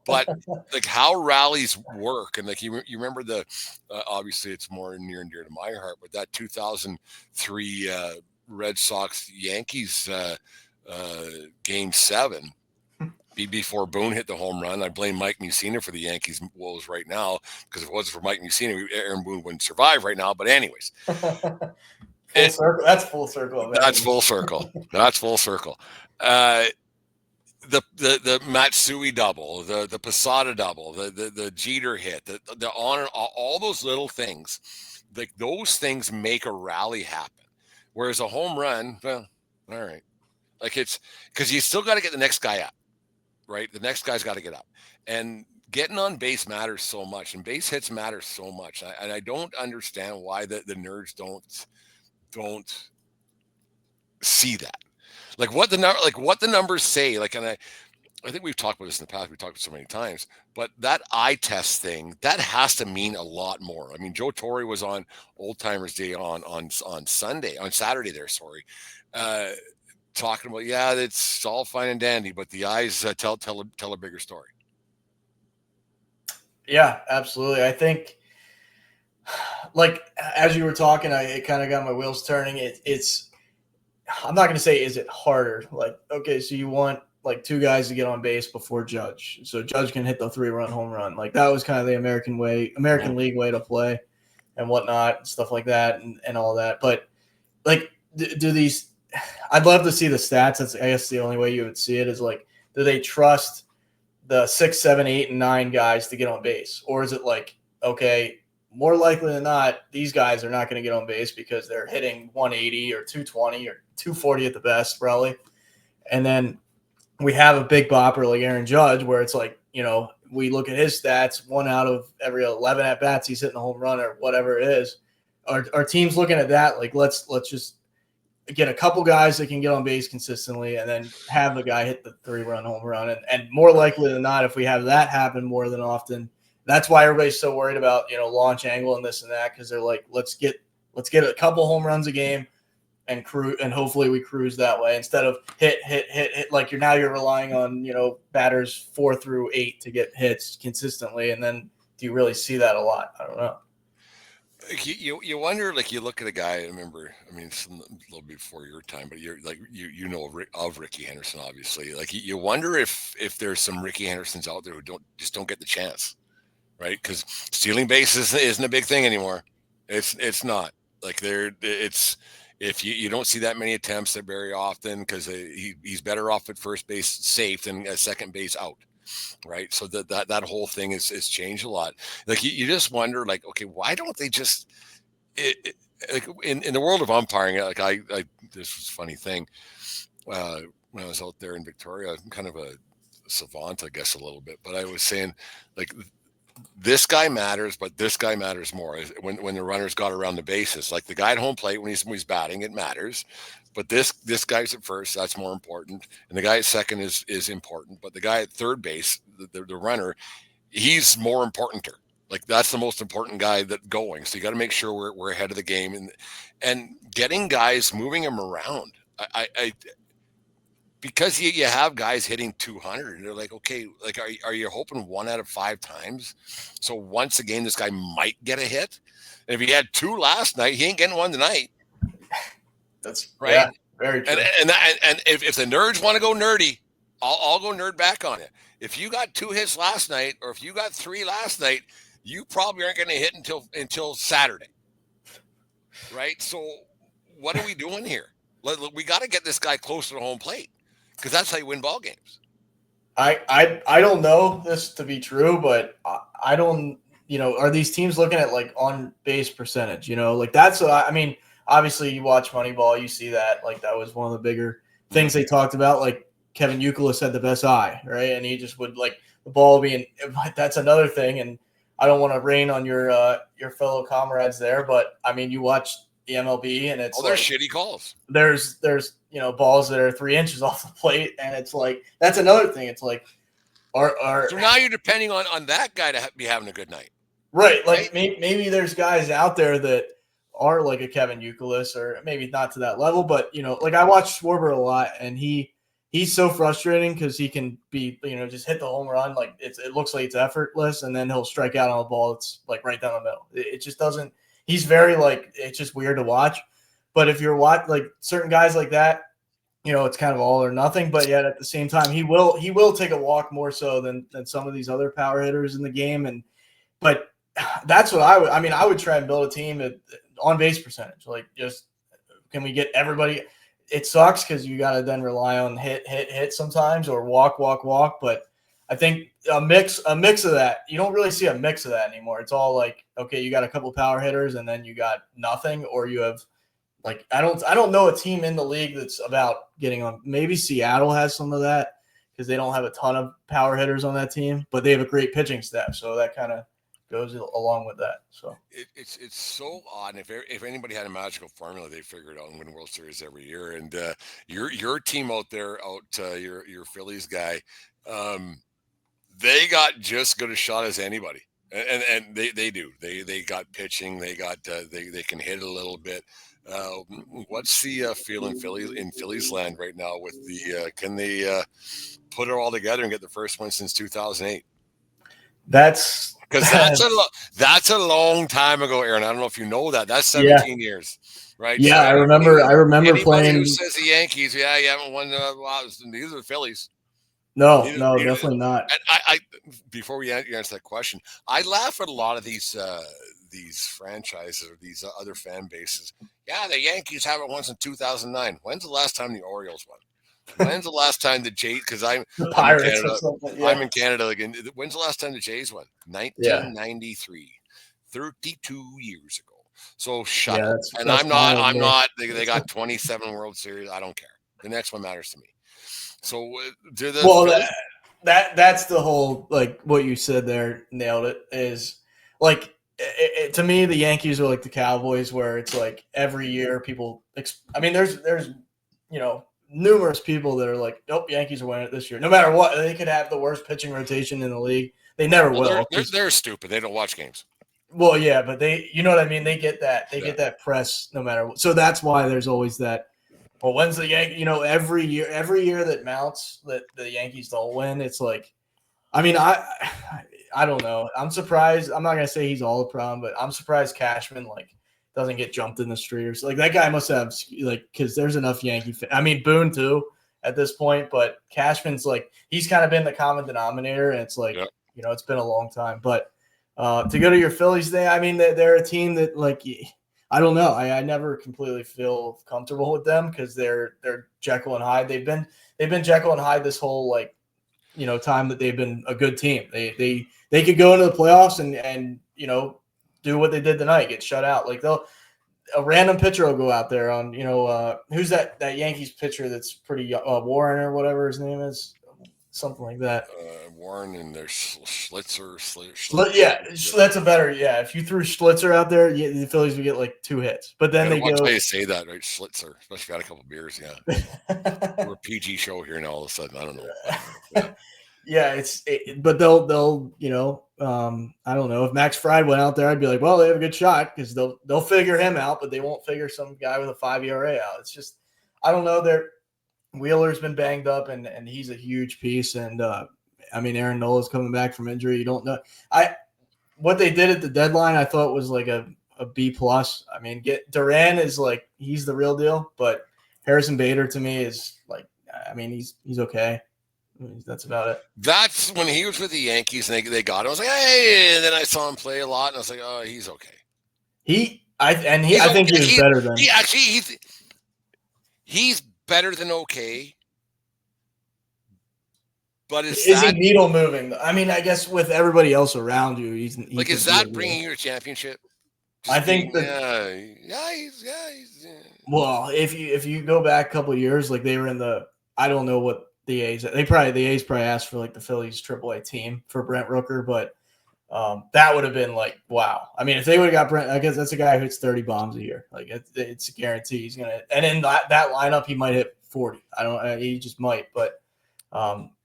But like how rallies work, and like you remember the obviously it's more near and dear to my heart, but that 2003 Red Sox Yankees Game 7. Before Boone hit the home run. I blame Mike Mussina for the Yankees' woes right now, because if it wasn't for Mike Mussina, Aaron Boone wouldn't survive right now. But anyways, circle. That's full circle. That's full circle. That's full circle. The Matsui double, the Posada double, the Jeter hit, the honor, all those little things, like those things make a rally happen. Whereas a home run, well, all right, like it's because you still got to get the next guy up. Right, the next guy's got to get up, and getting on base matters so much, and base hits matter so much. And I don't understand why the nerds don't see that. Like what the numbers say. Like, and I think we've talked about this in the past. We've talked about it so many times, but that eye test thing, that has to mean a lot more. I mean, Joe Torre was on Old Timers Day on Saturday there. Sorry. Talking about, it's all fine and dandy, but the eyes tell a bigger story. Yeah, absolutely. I think, like, as you were talking, it kind of got my wheels turning. It's I'm not going to say is it harder. Like, okay, so you want like 2 guys to get on base before Judge, so Judge can hit the 3-run home run. Like, that was kind of the American League way to play and whatnot, stuff like that, and all that. But like, do these? I'd love to see the stats. That's, I guess, the only way you would see it is like, do they trust the 6, 7, 8, and 9 guys to get on base? Or is it like, okay, more likely than not, these guys are not going to get on base because they're hitting 180 or 220 or 240 at the best, probably. And then we have a big bopper like Aaron Judge, where it's like, we look at his stats, 1 out of every 11 at bats, he's hitting a home run or whatever it is. Our team's looking at that like, let's just get a couple guys that can get on base consistently, and then have the guy hit the 3-run home run. And more likely than not, if we have that happen more than often, that's why everybody's so worried about launch angle and this and that, because they're like, let's get a couple home runs a game and hopefully we cruise that way instead of hit like you're relying on batters 4 through 8 to get hits consistently. And then do you really see that a lot? I don't know. You wonder, like, you look at a guy. I remember, it's a little before your time, but you're like of Ricky Henderson, obviously. Like, you wonder if there's some Ricky Hendersons out there who don't get the chance, right? Because stealing bases isn't a big thing anymore. It's not like if you don't see that many attempts there very often, because he's better off at first base safe than at second base out. Right. So that whole thing is changed a lot. Like, you just wonder, like, okay, why don't they just like in the world of umpiring? Like, this was a funny thing. When I was out there in Victoria, I'm kind of a savant, I guess, a little bit, but I was saying, like, this guy matters, but this guy matters more when the runner's got around the bases. Like, the guy at home plate, when he's batting, it matters. But this guy's at first, that's more important. And the guy at second is important. But the guy at third base, the runner, he's more important. Like, that's the most important guy that going. So you got to make sure we're ahead of the game. And getting guys, moving them around. I because you have guys hitting 200, and they're like, okay, like, are you hoping 1 out of 5 times? So once again, this guy might get a hit. And if he had 2 last night, he ain't getting 1 tonight. That's right. Yeah, very true. And if the nerds want to go nerdy, I'll go nerd back on it. If you got 2 hits last night, or if you got 3 last night, you probably aren't going to hit until Saturday. Right. So what are we doing here? We got to get this guy closer to home plate, because that's how you win ball games. I don't know this to be true, but I don't, are these teams looking at like on base percentage? Like, that's obviously you watch Moneyball, you see that, like, that was one of the bigger things they talked about. Like, Kevin Youkilis had the best eye, right? And he just would, like, the ball being, that's another thing. And I don't want to rain on your fellow comrades there, but you watch the MLB and it's there's shitty calls. There's balls that are 3 inches off the plate, and it's like, that's another thing. It's like, so now you're depending on that guy to be having a good night, right? Like, maybe there's guys out there that are like a Kevin Youkilis, or maybe not to that level, but like, I watch Schwarber a lot, and he's so frustrating because he can be, just hit the home run, like, it looks like it's effortless, and then he'll strike out on a ball that's like right down the middle. It just doesn't. He's very, like, it's just weird to watch. But if you're like certain guys like that, it's kind of all or nothing. But yet at the same time, he will take a walk more so than some of these other power hitters in the game. But that's what I would try and build a team at on base percentage. Like, just, can we get everybody? It sucks because you got to then rely on hit sometimes, or walk. But I think a mix of that. You don't really see a mix of that anymore. It's all like, okay, you got a couple power hitters and then you got nothing, or you have, like, I don't know a team in the league that's about getting on. Maybe Seattle has some of that because they don't have a ton of power hitters on that team, but they have a great pitching staff, so that kind of goes along with that. So it's so odd. And if anybody had a magical formula, they figure it out and win World Series every year. And your team out there, your Phillies guy, they got just good a shot as anybody, and they do. They got pitching. They got they can hit a little bit. What's the feel in Phillies land right now with the can they put it all together and get the first one since 2008? That's because that's a long time ago, Aaron. I don't know if you know that. That's 17 years, right? Yeah, so I remember playing. Who says the Yankees? Yeah, you haven't won. These are the Phillies. No, definitely not. And I before we answer that question, I laugh at a lot of these franchises or these other fan bases. Yeah, the Yankees haven't won since 2009. When's the last time the Orioles won? When's the last time the Jays? Because The I'm in Pirates or Canada. something. Yeah. I'm in Canada. Like, when's the last time the Jays won? 1993, 32 years ago. So shut up. And That's I'm not. fine with I'm me. not. They got 27 World Series. I don't care. The next one matters to me. So do the Phillies? That's the whole, like, what you said there, nailed it. Is like to me, the Yankees are like the Cowboys, where it's like every year people. I mean, there's numerous people that are like, nope, Yankees are winning it this year. No matter what, they could have the worst pitching rotation in the league. They never will. They're stupid. They don't watch games. Well, yeah, but you know what I mean? They get that. They get that press no matter what. So that's why there's always that. Well, when's the Yankee? Every year that mounts that the Yankees don't win, it's like, I mean, I don't know. I'm surprised. I'm not gonna say he's all the problem, but I'm surprised Cashman doesn't get jumped in the street or like that guy must have because there's enough Yankee. I mean, Boone too at this point, but Cashman's he's kind of been the common denominator, and it's it's been a long time. But to go to your Phillies thing, I mean, they're a team that I don't know. I never completely feel comfortable with them because they're Jekyll and Hyde. They've been Jekyll and Hyde this whole time that they've been a good team. They could go into the playoffs and do what they did tonight, get shut out. Like a random pitcher will go out there on who's that Yankees pitcher that's pretty young, Warren or whatever his name is. Something like that. Warren and there's Schlitzer. Yeah, that's a better. Yeah, if you threw Schlitzer out there, the Phillies would get 2 hits. But then they go. How you say that, right? Schlitzer, especially if you got a couple beers. Yeah, we're a PG show here now. All of a sudden, I don't know. Yeah, but they'll I don't know if Max Fried went out there, I'd be like, well, they have a good shot because they'll figure him out, but they won't figure some guy with a 5 ERA out. It's just I don't know. Wheeler's been banged up, and he's a huge piece. And I mean, Aaron Nola's coming back from injury. You don't know. What they did at the deadline, I thought was like a B plus. I mean, Duran is he's the real deal, but Harrison Bader to me is he's okay. That's about it. That's when he was with the Yankees and they got him. I was like, hey, and then I saw him play a lot, and I was like, oh, he's okay. I think he's better than he's better than okay. But is he needle moving? I mean, I guess with everybody else around you, he's is that bringing you a championship? I think Well, if you go back a couple of years, they were in I don't know what the A's probably asked for the Phillies AAA team for Brent Rooker, but that would have been wow. I mean, if they would have got Brent, I guess that's a guy who hits 30 bombs a year. It's a guarantee he's gonna. And in that lineup, he might hit 40. He just might. But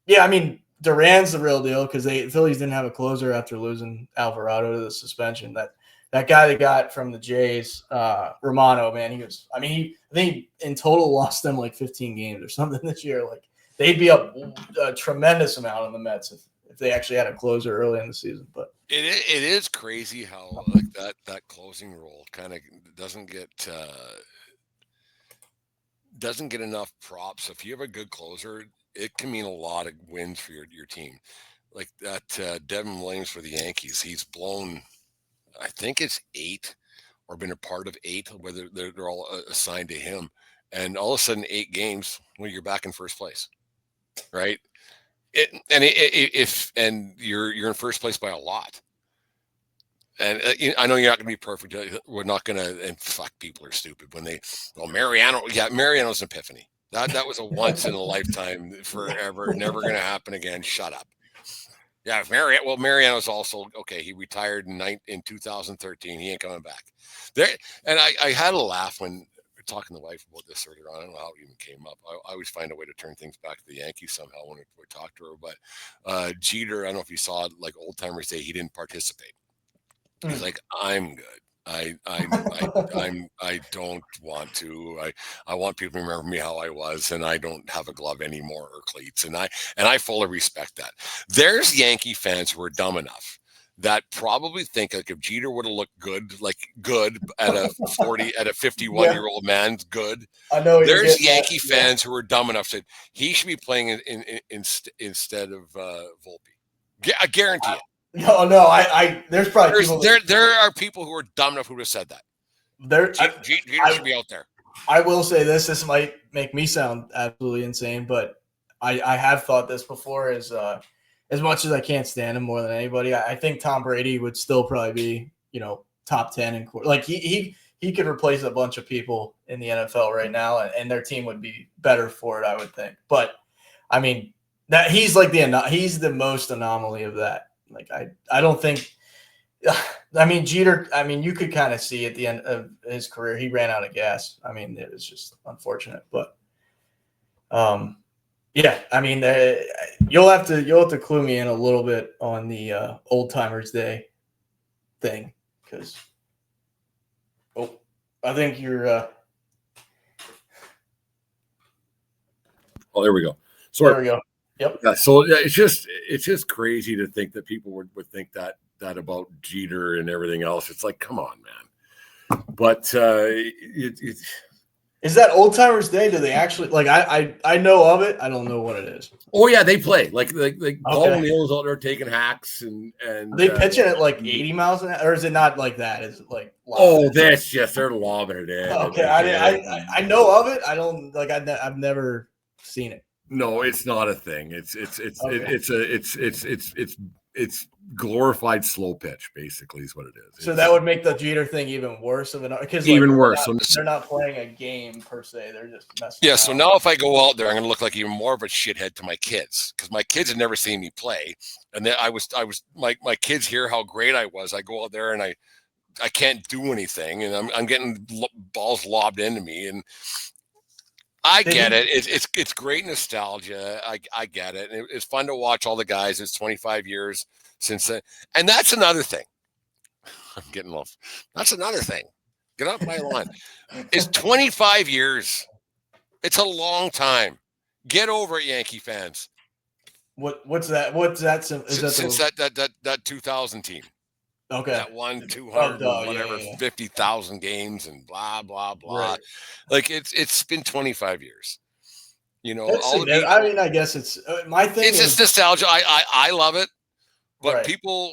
yeah, I mean, Duran's the real deal because the Phillies didn't have a closer after losing Alvarado to the suspension. That guy they got from the Jays, Romano, man, I think he in total lost them 15 games or something this year. They'd be up a tremendous amount on the Mets if they actually had a closer early in the season. But it is crazy how that closing role kind of doesn't get enough props. If you have a good closer, it can mean a lot of wins for your team. Like that Devin Williams for the Yankees, he's blown, I think it's 8 or been a part of 8, whether they're all assigned to him. And all of a sudden 8 games, you're back in first place. Right. If you're in first place by a lot, and I know you're not going to be perfect. We're not going to, and fuck, people are stupid when Mariano's an epiphany. That was a once in a lifetime, forever, never going to happen again. Shut up. Yeah, Mariano's also okay. He retired in 2013. He ain't coming back. And I had a laugh when. Talking to the wife about this earlier on. I don't know how it even came up. I always find a way to turn things back to the Yankees somehow when we talk to her. But Jeter, I don't know if you saw it, old timers say he didn't participate. He's like, I'm good. I don't want to. I want people to remember me how I was, and I don't have a glove anymore or cleats, and I fully respect that. There's Yankee fans who are dumb enough that probably think if Jeter would have looked good at a 51-year-old man's good. I know there's Yankee fans who are dumb enough to say he should be playing instead of Volpe. I guarantee it. No, there's probably there are people who are dumb enough who would have said that. Jeter should be out there. I will say this. This might make me sound absolutely insane, but I have thought this before. As much as I can't stand him more than anybody, I think Tom Brady would still probably be top 10 in like he could replace a bunch of people in the NFL right now, and their team would be better for it, I would think. But I mean that he's like he's the most anomaly of that. Like I don't think. I mean, Jeter, I mean, you could kind of see at the end of his career, he ran out of gas. I mean, it was just unfortunate, but yeah, I mean, you'll have to clue me in a little bit on the Old Timers Day thing, because I think you're oh, there we go. Sorry. There we go. Yep. Yeah, so it's just crazy to think that people would think that about Jeter and everything else. It's like, come on, man. But is that Old Timers Day? Do they actually like? I know of it. I don't know what it is. Oh yeah, they play like Paul O'Neill's out there taking hacks and are they pitching at like 80 miles an hour, or is it not like that? Is it like? That's just they're lobbing it in. Okay, I know of it. I don't like. I've never seen it. No, it's not a thing. It's glorified slow pitch, basically, is what it is. So that would make the Jeter thing even worse of an because even worse. They're not playing a game per se. They're just messing. Yeah. So now if I go out there, I'm going to look like even more of a shithead to my kids, because my kids had never seen me play, and then I was my kids hear how great I was. I go out there and I can't do anything, and I'm getting balls lobbed into me, and I get it. It's great nostalgia. I get it. It's fun to watch all the guys. It's 25 years since then. And that's another thing. I'm getting off. That's another thing. Get off my lawn. It's 25 years. It's a long time. Get over it, Yankee fans. What's that? What's that? Since that 2000 team. Okay. That won 50,000 games and blah blah blah. Right. Like it's been 25 years. I mean, I guess it's my thing. It's just nostalgia. I love it, but right. people,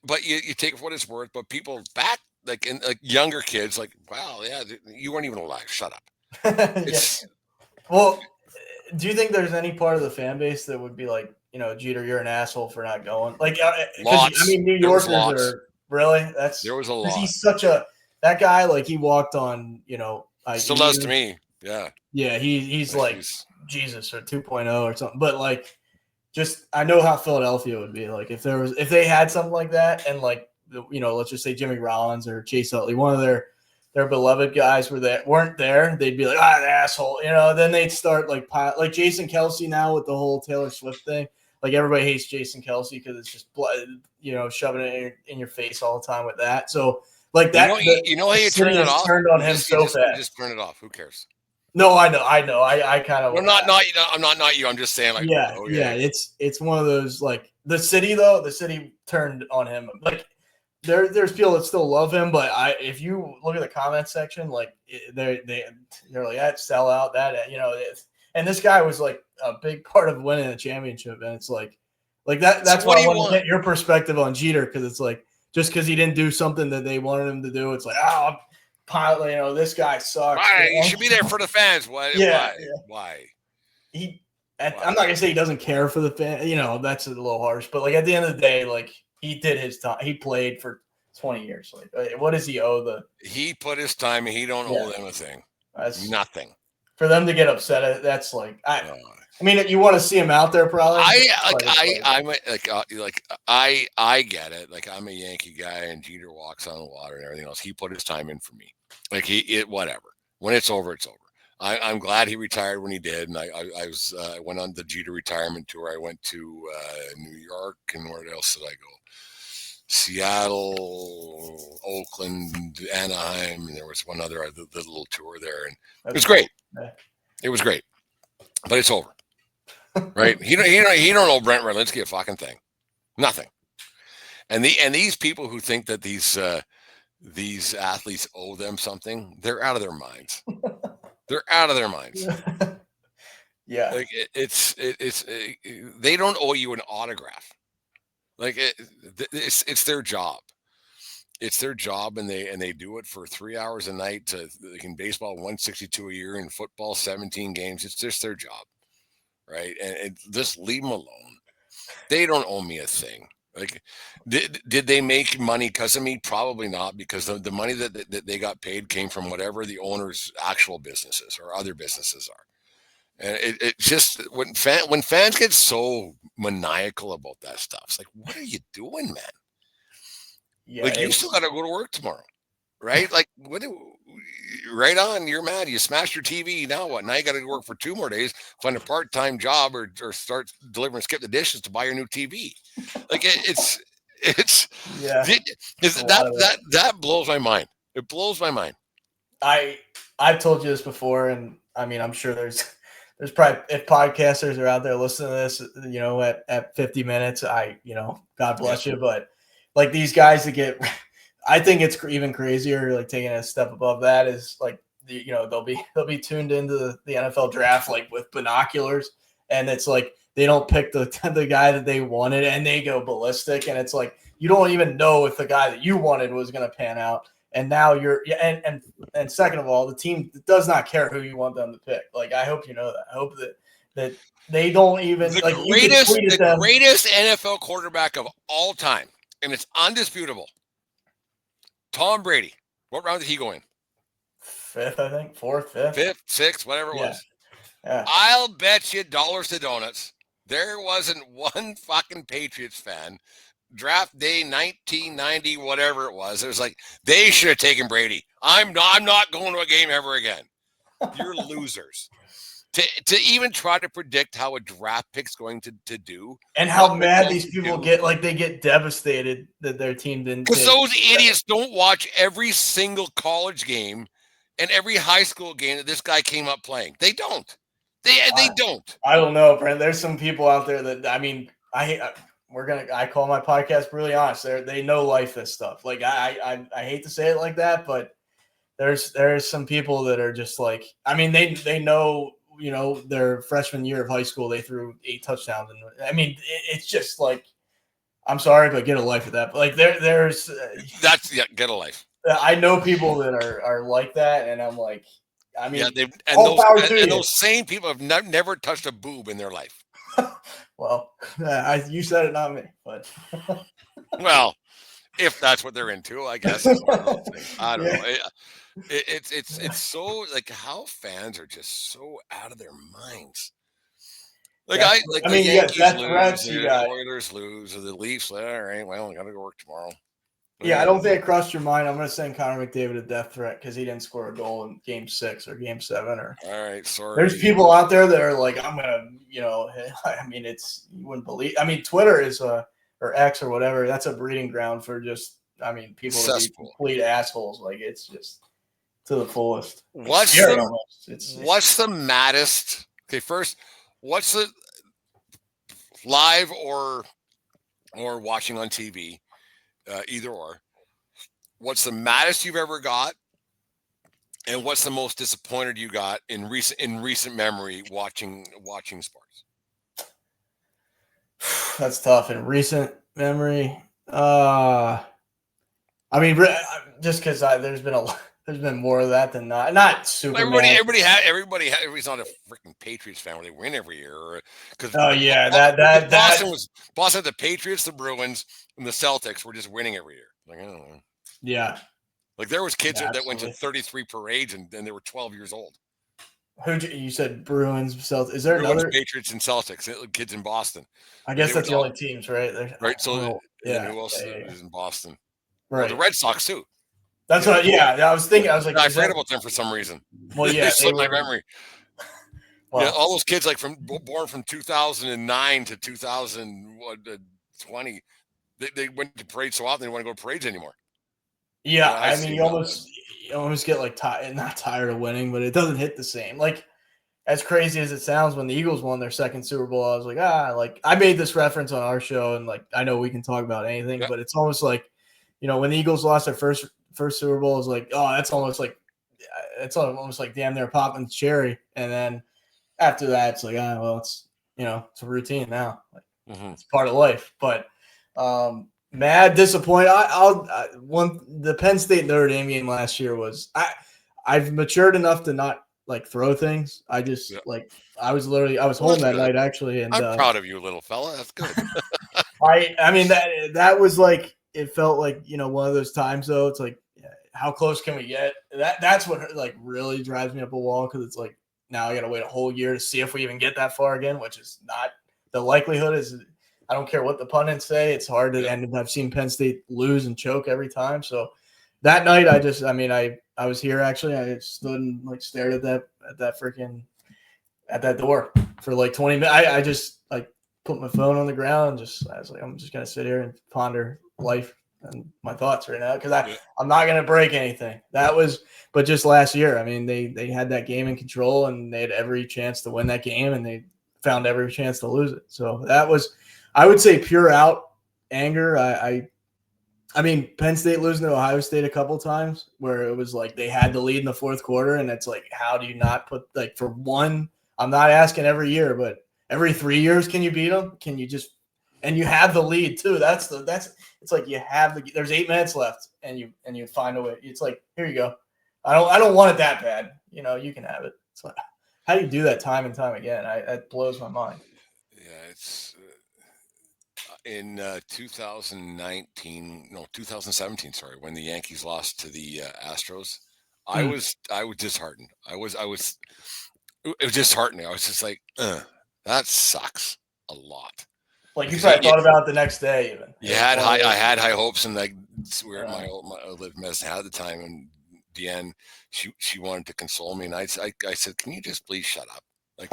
but you take it for what it's worth. But people back like younger kids, like, wow, yeah, you weren't even alive. Shut up. Yeah. Well, do you think there's any part of the fan base that would be like, Jeter, you're an asshole for not going? Like, lots. I mean, New Yorkers are really. There was a lot. He's such that guy. Like, he walked on. Still does to me. Yeah. Yeah, he's like Jesus or 2.0 or something. But like, just I know how Philadelphia would be like if they had something like that, and like let's just say Jimmy Rollins or Chase Utley, one of their beloved guys weren't there, they'd be like, the asshole, then they'd start like Jason Kelsey now with the whole Taylor Swift thing. Like, everybody hates Jason Kelsey because it's just shoving it in your face all the time with that. So like that, how you turn it off? Turned on him so fast. Just turn it off. Who cares? No, I know. I kind of. Well, I'm not you. I'm just saying. Like, yeah. It's one of those, like, the city turned on him. Like, there's people that still love him, but if you look at the comment section, like they're like, that sellout, that and this guy was like a big part of winning the championship, and it's like that. That's why I want to get your perspective on Jeter, because it's like, just because he didn't do something that they wanted him to do, it's like, this guy sucks. Right, you should be there for the fans. Why? I'm not gonna say he doesn't care for the fan. That's a little harsh, but like, at the end of the day, like, he did his time. He played for 20 years. Like, what does he owe He put his time, and he don't owe them a thing. That's nothing. For them to get upset, that's like, I mean, you want to see him out there, probably. I get it. Like, I'm a Yankee guy, and Jeter walks on the water and everything else. He put his time in for me. Like, whatever. When it's over, it's over. I'm glad he retired when he did, and I went on the Jeter retirement tour. I went to New York, and where else did I go? Seattle, Oakland, Anaheim, and there was one other the little tour there, and it was great. It was great, but it's over, right? He don't owe Brent Radlinsky a fucking thing, nothing. And these people who think that these athletes owe them something, they're out of their minds. They're out of their minds. Yeah, like it's they don't owe you an autograph. Like, it's their job. It's their job, and they do it for 3 hours a night. Like in baseball, 162 a year. In football, 17 games. It's just their job, right? And just leave them alone. They don't owe me a thing. Like, did they make money because of me? Probably not, because the money that they got paid came from whatever the owner's actual businesses or other businesses are. And it just when fans get so maniacal about that stuff, it's like, what are you doing, man? Yeah, Like, you still got to go to work tomorrow, right? Like, right on, you're mad. You smashed your TV. Now what? Now you got to work for 2 more days, find a part-time job, or start delivering, skip the dishes to buy your new TV. Like, it's yeah. that blows my mind. It blows my mind. I've told you this before, and I mean, I'm sure there's probably, if podcasters are out there listening to this, at 50 minutes, God bless you, but like these guys that get, I think it's even crazier. Like taking a step above that is like they'll be tuned into the NFL draft like with binoculars, and it's like they don't pick the guy that they wanted, and they go ballistic, and it's like you don't even know if the guy that you wanted was going to pan out. And now and second of all, the team does not care who you want them to pick. Like, I hope you know that. I hope that they don't even the greatest NFL quarterback of all time, and it's undisputable. Tom Brady. What round did he go in? 5th, I think. 4th, 5th. 5th, 6th, whatever it was. Yeah. I'll bet you dollars to donuts there wasn't one fucking Patriots fan draft day 1990, whatever it was. It was like, they should have taken Brady. I'm not going to a game ever again. You're losers. To even try to predict how a draft pick's going to do, and how mad these people get, like they get devastated that their team didn't. Because those idiots don't watch every single college game and every high school game that this guy came up playing. They don't. They don't. I don't know, Brent. There's some people out there that, I mean, I call my podcast Really Honest. They know life, this stuff. Like I hate to say it like that, but there's some people that are just like, I mean, they know, their freshman year of high school, they threw 8 touchdowns. And I mean, it's just like, I'm sorry, but get a life with that. But like there's get a life. I know people that are like that. And I'm like, I mean, those same people have never touched a boob in their life. Well, you said it, not me. But well, if that's what they're into, I guess. I don't know. It's so like how fans are just so out of their minds. Like the Yankees lose, the Oilers lose, or the Leafs. All right, well, I got to go work tomorrow. Yeah, I don't think it crossed your mind. I'm going to send Connor McDavid a death threat because he didn't score a goal in Game 6 or Game 7. Or all right, sorry. There's people out there that are like, I'm going to, I mean, you wouldn't believe. I mean, Twitter is or X or whatever. That's a breeding ground for just, I mean, people to be complete assholes. Like, it's just to the fullest. What's the maddest? Okay, first, what's the live or watching on TV? Either or. What's the maddest you've ever got, and what's the most disappointed you got in recent memory watching sports? That's tough. In recent memory, I mean, just because there's been more of that than not super. Everybody's not a freaking Patriots fan where they win every year. Boston had the Patriots, the Bruins, and the Celtics were just winning every year. Like, I don't know. Yeah. Like there was kids that went to 33 parades and they were 12 years old. You said Bruins, Celtics? Is there Bruins, another Patriots and Celtics? Kids in Boston. I guess that's the only teams, right? Right. So who else is in Boston? Right. Well, the Red Sox too. That's what. Yeah, I was thinking. I was like, I forgot about them for some reason. Well, yeah, it slipped my memory. Well, yeah, all those kids born from 2009 to 2020, they went to parades so often they don't want to go to parades anymore. Yeah, I mean, you almost get like not tired of winning, but it doesn't hit the same. Like as crazy as it sounds, when the Eagles won their second Super Bowl, I was like, like I made this reference on our show, and like I know we can talk about anything, but it's almost like, when the Eagles lost their first Super Bowl, it's like, oh, it's almost like damn, they're popping cherry, and then after that, it's like, well, it's it's a routine now, like it's part of life. But Mad disappointed. The Penn State Notre Dame game last year was I've matured enough to not like throw things. I just I was home that night actually, and I'm proud of you, little fella. That's good. I mean that was like it felt like one of those times though. It's like how close can we get? That's what like really drives me up a wall because it's like now I got to wait a whole year to see if we even get that far again, which is not the likelihood is. I don't care what the pundits say. It's hard to and I've seen Penn State lose and choke every time. So that night, I was here actually. I stood and like stared at that door for like 20 minutes. I just like put my phone on the ground and I was like, I'm just gonna sit here and ponder life and my thoughts right now because I'm not gonna break anything. But just last year, I mean, they had that game in control and they had every chance to win that game and they found every chance to lose it. So that was. I would say pure out anger. I mean, Penn State losing to Ohio State a couple times where it was like they had the lead in the fourth quarter, and it's like, how do you not put like for one? I'm not asking every year, but every 3 years, can you beat them? Can you just and you have the lead too? That's it's like you have there's 8 minutes left, and you find a way. It's like here you go. I don't want it that bad. You can have it. It's like how do you do that time and time again? That blows my mind. Yeah, it's. In 2017, sorry, when the Yankees lost to the Astros, I was disheartened. It was disheartening. I was just like, that sucks a lot. Like you probably thought about it the next day, even. I had high hopes, and like we were at my lived medicine at the time, and Deanne, she wanted to console me, and I said, can you just please shut up? Like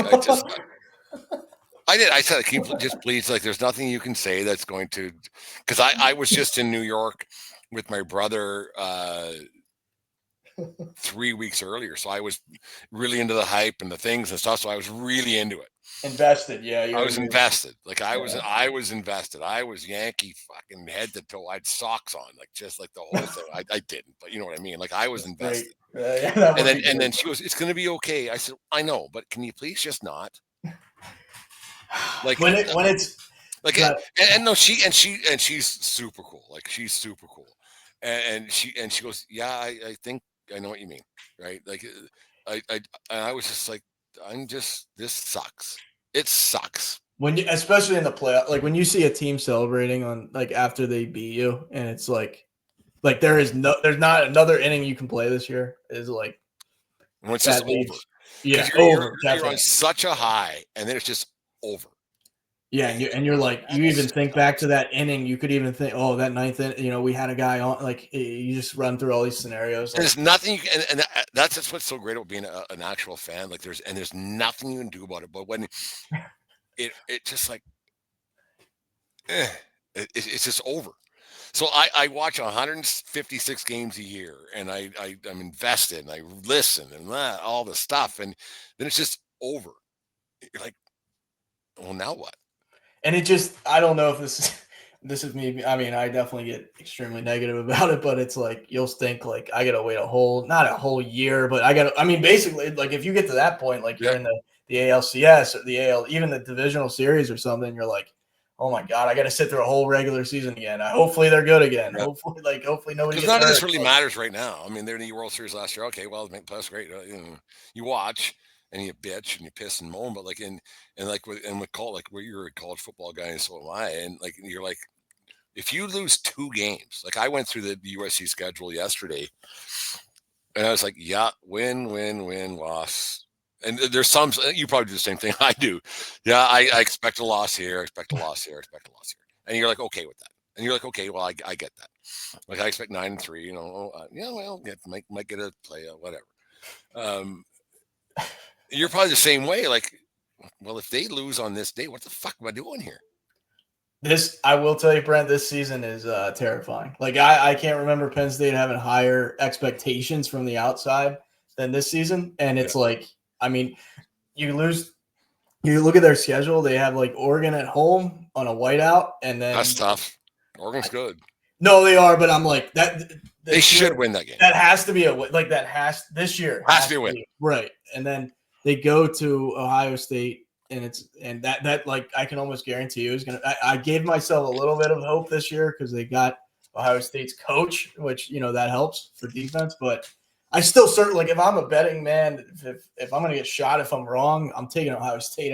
I did. I said, can you just please, like, there's nothing you can say that's going to, because I was just in New York with my brother 3 weeks earlier. So I was really into the hype and the things and stuff. So I was really into it. Invested. Yeah. I was invested. Like I was invested. I was Yankee fucking head to toe. I had socks on, like just like the whole thing. I didn't, but you know what I mean? Like I was invested. And then she goes, it's going to be okay. I said, I know, but can you please just not? Like when it's like and no she's super cool. Like she's super cool, and she goes, yeah, I think I know what you mean, right? Like I was just like, this sucks. It sucks when you, especially in the playoff, like when you see a team celebrating on like after they beat you, and it's like there's not another inning you can play this year. Is like when it's just over. Yeah, you're on such a high, and then it's just over. Yeah, and you're like, you even think back to that inning. You could even think, oh, that ninth inning, we had a guy on. Like you just run through all these scenarios. There's nothing, and that's just what's so great about being an actual fan. Like there's nothing you can do about it. But when it just like, it's just over. So I watch 156 games a year, and I'm invested, and I listen, and all the stuff, and then it's just over. You're like, well, now what? And it just, I don't know if this is me. I mean, I definitely get extremely negative about it, but it's like, you'll think like, I got to wait not a whole year, but basically like if you get to that point, like you're in the ALCS or the AL, even the divisional series or something, you're like, oh my God, I got to sit through a whole regular season again. Hopefully they're good again. Yeah. Hopefully nobody gets hurt. None of this really matters right now. I mean, they're in the World Series last year. Okay, well, that's great. You watch. And you bitch and you piss and moan, but like with where you're a college football guy and so am I, and like you're like, if you lose 2 games, like I went through the USC schedule yesterday, and I was like, yeah, win, loss, and there's some you probably do the same thing I do. Yeah, I expect a loss here, expect a loss here, and you're like okay with that, and you're like okay, well I get that, like I expect 9-3, might get a play, whatever. You're probably the same way. Like, well, if they lose on this day, what the fuck am I doing here? I will tell you, Brent, this season is terrifying. Like, I can't remember Penn State having higher expectations from the outside than this season. And it's like, I mean, you look at their schedule. They have like Oregon at home on a whiteout. And then that's tough. Oregon's good. No, they are. But I'm like that. They should win that game. That has to be this year. Has to be a win. Right. And then they go to Ohio State and that like I can almost guarantee you is gonna. I gave myself a little bit of hope this year because they got Ohio State's coach, which that helps for defense. But I still certainly, like, if I'm a betting man, if I'm gonna get shot if I'm wrong, I'm taking Ohio State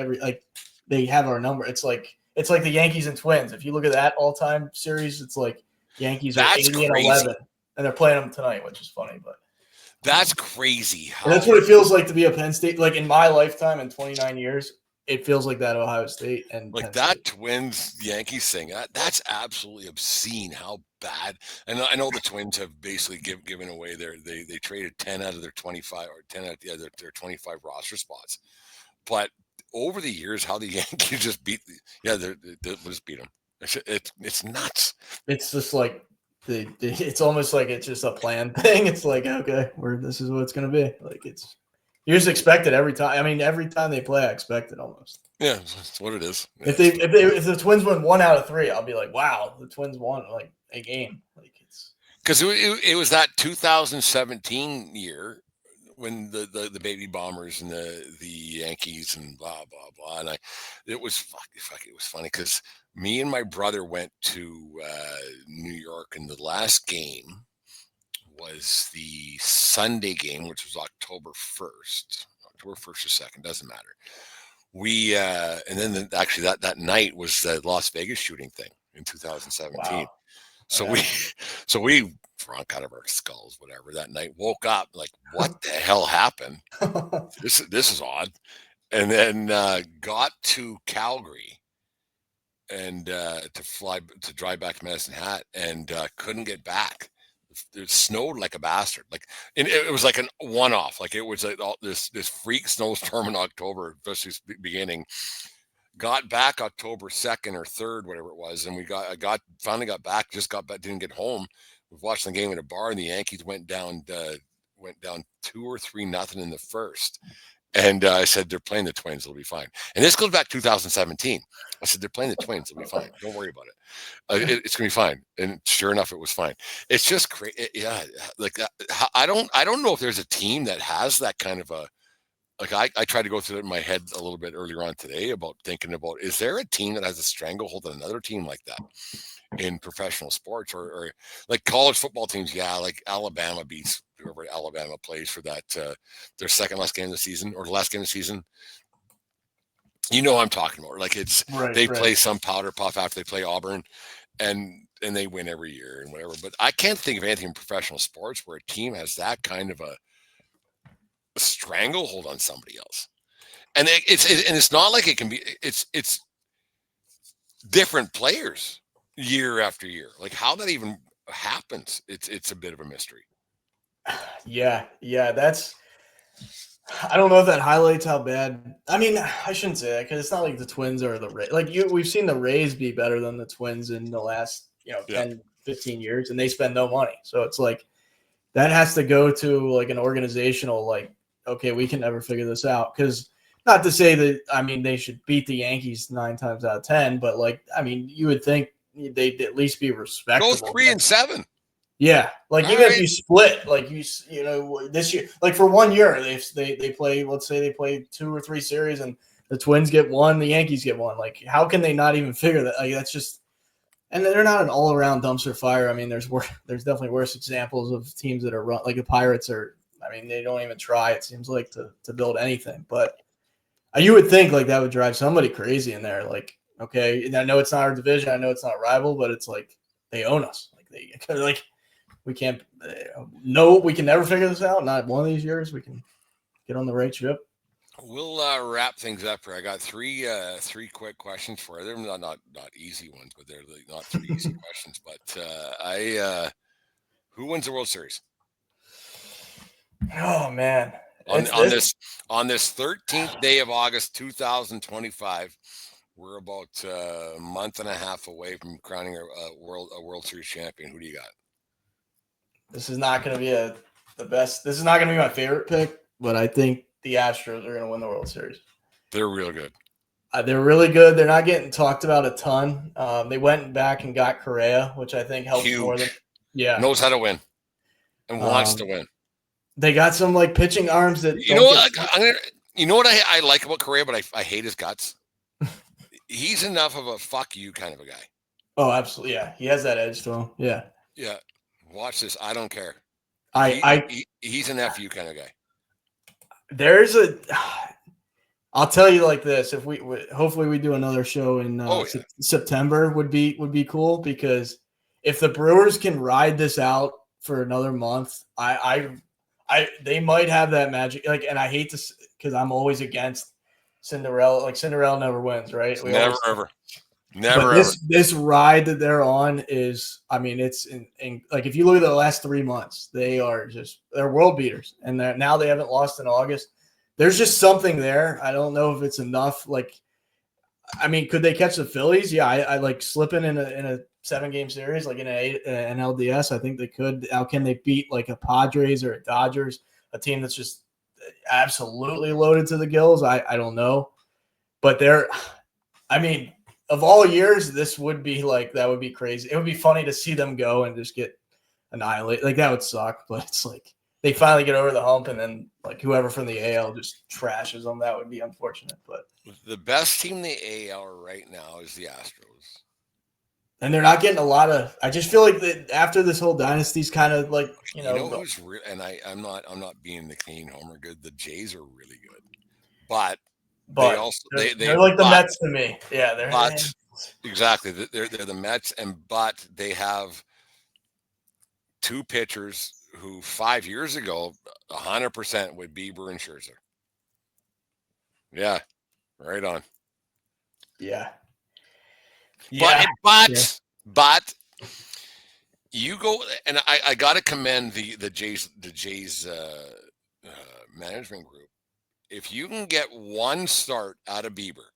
they have our number. It's like the Yankees and Twins. If you look at that all-time series, it's like Yankees are 80-11, and they're playing them tonight, which is funny, but. That's crazy. And that's what it feels like to be a Penn State. Like in my lifetime, in 29 years, it feels like that Ohio State and like Penn that State. Twins Yankees thing. That's absolutely obscene. How bad. And I know the Twins have basically given away they traded 10 out of their 25 or 10 out of their 25 roster spots. But over the years, how the Yankees just beat they just beat them. It's nuts. It's just like. It's almost like it's just a planned thing. It's like, okay, this is what it's going to be. Like you just expect it every time. I mean, every time they play, I expect it almost. Yeah, that's what it is. If the Twins win 1 out of 3, I'll be like, wow, the Twins won like a game. Like it's because it was that 2017 year when the baby bombers and the Yankees and blah blah blah, and it was funny because me and my brother went to New York, and the last game was the Sunday game, which was October 1st or 2nd, doesn't matter. We and then actually that night was the Las Vegas shooting thing in 2017. wow. So we drunk out of our skulls, whatever, that night, woke up like, what the hell happened? This is odd. And then got to Calgary and to drive back to Medicine Hat, and couldn't get back. It snowed like a bastard. Like, and it was like a one-off. Like, it was like this freak snowstorm in October, especially beginning. Got back October 2nd or 3rd, whatever it was, and I finally got back. Just got back, didn't get home. We watched the game at a bar, and the Yankees went down 2 or 3-0 in the first. And I said, they're playing the Twins, it'll be fine. And this goes back 2017. I said, they're playing the Twins, it'll be fine. Don't worry about it. It's gonna be fine. And sure enough, it was fine. It's just crazy. Yeah, like I don't know if there's a team that has that kind of a. Like I tried to go through it in my head a little bit earlier on today about thinking about, is there a team that has a stranglehold on another team like that in professional sports or like college football teams? Yeah, like Alabama beats whoever Alabama plays for that their second last game of the season or the last game of the season. You know what I'm talking about. Like they play some powder puff after they play Auburn and they win every year and whatever. But I can't think of anything in professional sports where a team has that kind of a stranglehold on somebody else, and it's not like it can be. It's different players year after year. Like how that even happens, it's a bit of a mystery. Yeah, that's. I don't know if that highlights how bad. I mean, I shouldn't say that because it's not like the Twins or the Rays. Like we've seen the Rays be better than the Twins in the last 10, 15 years, and they spend no money. So it's like that has to go to like an organizational like. Okay, we can never figure this out. Because not to say that, I mean, they should beat the Yankees 9 times out of 10, but like, I mean, you would think they'd at least be respectable. Go 3-7. Yeah, like all even right. If you split, like this year, like for 1 year, they play. Let's say they play 2 or 3 series, and the Twins get 1, the Yankees get 1. Like, how can they not even figure that? Like, that's just, and they're not an all-around dumpster fire. I mean, there's definitely worse examples of teams that are run like the Pirates are. I mean, they don't even try, it seems like, to build anything. But you would think, like, that would drive somebody crazy in there. Like, okay, and I know it's not our division. I know it's not a rival, but it's like they own us. Like, we can't we can never figure this out. Not one of these years we can get on the right ship. We'll wrap things up here. I got three quick questions for you. They're not easy ones, but they're like not 3 easy questions. But who wins the World Series? Oh man! On this 13th day of August 2025, we're about a month and a half away from crowning a World Series champion. Who do you got? This is not going to be the best. This is not going to be my favorite pick, but I think the Astros are going to win the World Series. They're real good. They're really good. They're not getting talked about a ton. They went back and got Correa, which I think helps more than knows how to win and wants to win. They got some like pitching arms that You know what I like about Correa, but I hate his guts. He's enough of a fuck you kind of a guy. Oh, absolutely. Yeah, he has that edge to him. Yeah. Yeah. Watch this. I don't care. He's an F you kind of guy. I'll tell you like this: if hopefully we do another show in September would be cool, because if the Brewers can ride this out for another month, they might have that magic. Like, and I hate to, because I'm always against Cinderella. Like, Cinderella never wins, right? Never. This ride that they're on is, I mean, it's like, if you look at the last 3 months, they're world beaters, and now they haven't lost in August. There's just something there. I don't know if it's enough. Like, I mean, could they catch the Phillies? Yeah, I like slipping in a 7-game series, like in an LDS. I think they could. How can they beat like a Padres or a Dodgers, a team that's just absolutely loaded to the gills? I don't know, but I mean, of all years, this would be like, that would be crazy. It would be funny to see them go and just get annihilated. Like, that would suck, but it's like they finally get over the hump, and then like whoever from the AL just trashes them. That would be unfortunate, but the best team in the AL right now is the Astros. And they're not getting a lot of. I just feel like that after this whole dynasty's kind of like, who's real, and I'm not being the Canadian homer good. The Jays are really good, but they're like the Mets to me. Yeah, they're exactly. They're the Mets, but they have 2 pitchers who 5 years ago 100% would Bieber and Scherzer. Yeah, right on. Yeah. But you go, and I got to commend the Jays management group. If you can get 1 start out of Bieber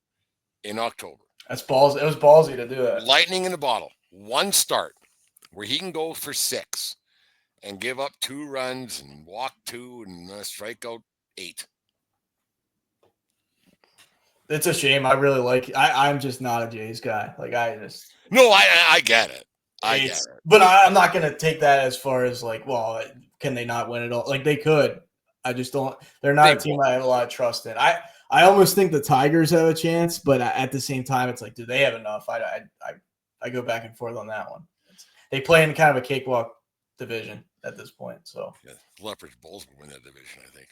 in October, that's balls. It was ballsy to do that. Lightning in a bottle. 1 start where he can go for 6 and give up 2 runs and walk 2 and strike out 8. It's a shame. I really like. I'm just not a Jays guy. Like, I get it. I get it. But I'm not going to take that as far as like, well, can they not win it all? Like, they could. I just don't. They're not a team I have a lot of trust in. I almost think the Tigers have a chance, but at the same time, it's like, do they have enough? I go back and forth on that one. They play in kind of a cakewalk division at this point. So yeah, Leopards Bulls will win that division, I think.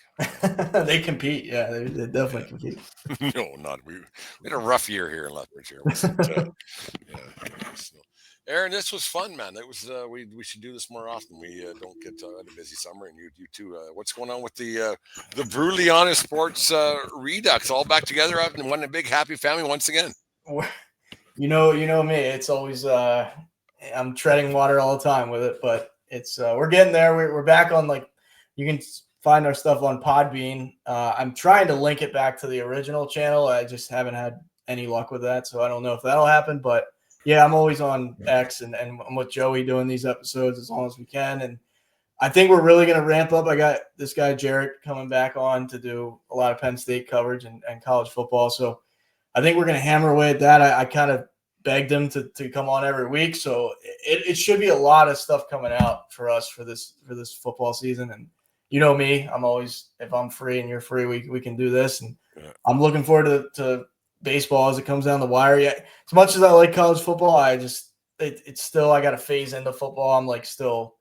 They compete. Yeah, they definitely compete. No, not we had a rough year here in Lethbridge here. Aaron, this was fun, man. It was we should do this more often. We don't get a busy summer, and you too. What's going on with the Brutally Honest Sports Redux? All back together out in one big happy family once again. You know me. It's always I'm treading water all the time with it, but it's we're getting there. We're back on, like, you can find our stuff on Podbean. I'm trying to link it back to the original channel. I just haven't had any luck with that, so I don't know if that'll happen. But yeah, I'm always on X, and I'm with Joey doing these episodes as long as we can. And I think we're really going to ramp up. I got this guy Jarrett coming back on to do a lot of Penn State coverage and college football. So I think we're going to hammer away at that. I kind of begged him to come on every week, so it should be a lot of stuff coming out for us for this football season. And you know me, I'm always, if I'm free and you're free, we can do this. And I'm looking forward to baseball as it comes down the wire. Yeah, as much as I like college football, it's still, I got to phase into football. I'm like, still,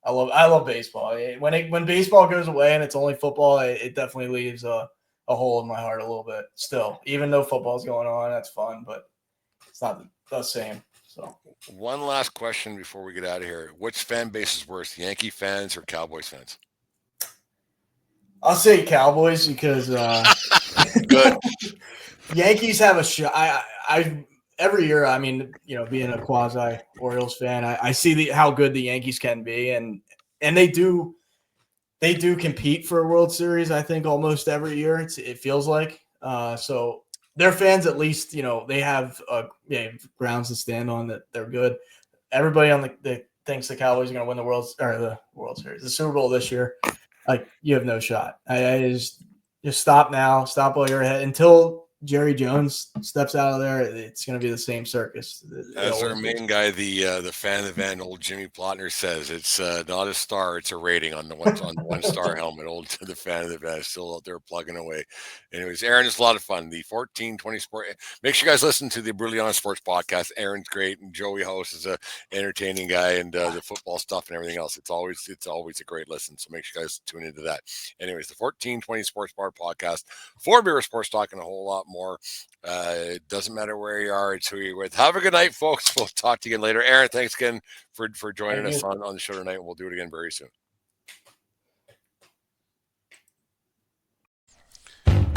I love baseball. When baseball goes away and it's only football, it definitely leaves a hole in my heart a little bit still. Even though football's going on, that's fun, but it's not the same. So one last question before we get out of here. Which fan base is worse, Yankee fans or Cowboys fans? I'll say Cowboys, because good. Yankees have a shot. I every year, I mean, being a quasi Orioles fan, I see how good the Yankees can be, and they do compete for a World Series, I think, almost every year. It feels like so. Their fans, at least, they have grounds to stand on, that they're good. Everybody that thinks the Cowboys are going to win the World Series, the Super Bowl this year, like, you have no shot. I just stop now. Stop while you're ahead until Jerry Jones steps out of there, it's going to be the same circus. As our main guy, the fan event, old Jimmy Plotner says, it's not a star, it's a rating on the one star helmet. Old the fan event is still out there plugging away. Anyways, Aaron, it's a lot of fun. The 1420 Sport. Make sure you guys listen to the Brutally Honest Sports podcast. Aaron's great, and Joey House is a entertaining guy, and the football stuff and everything else. It's always a great listen. So make sure you guys tune into that. Anyways, the 1420 Sports Bar podcast for beer, sports talk, and a whole lot more. It doesn't matter where you are, it's who you're with. Have a good night, folks. We'll talk to you again later. Aaron, thanks again for joining us on the show tonight. We'll do it again very soon.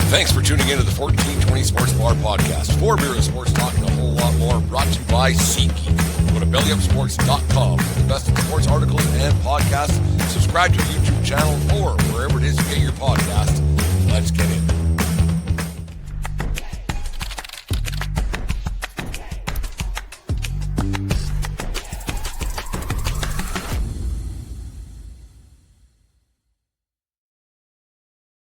Thanks for tuning in to the 1420 Sports Bar podcast. For beer and sports talk and a whole lot more, brought to you by SeatGeek. Go to bellyupsports.com for the best of sports articles and podcasts. Subscribe to our YouTube channel or wherever it is you get your podcast.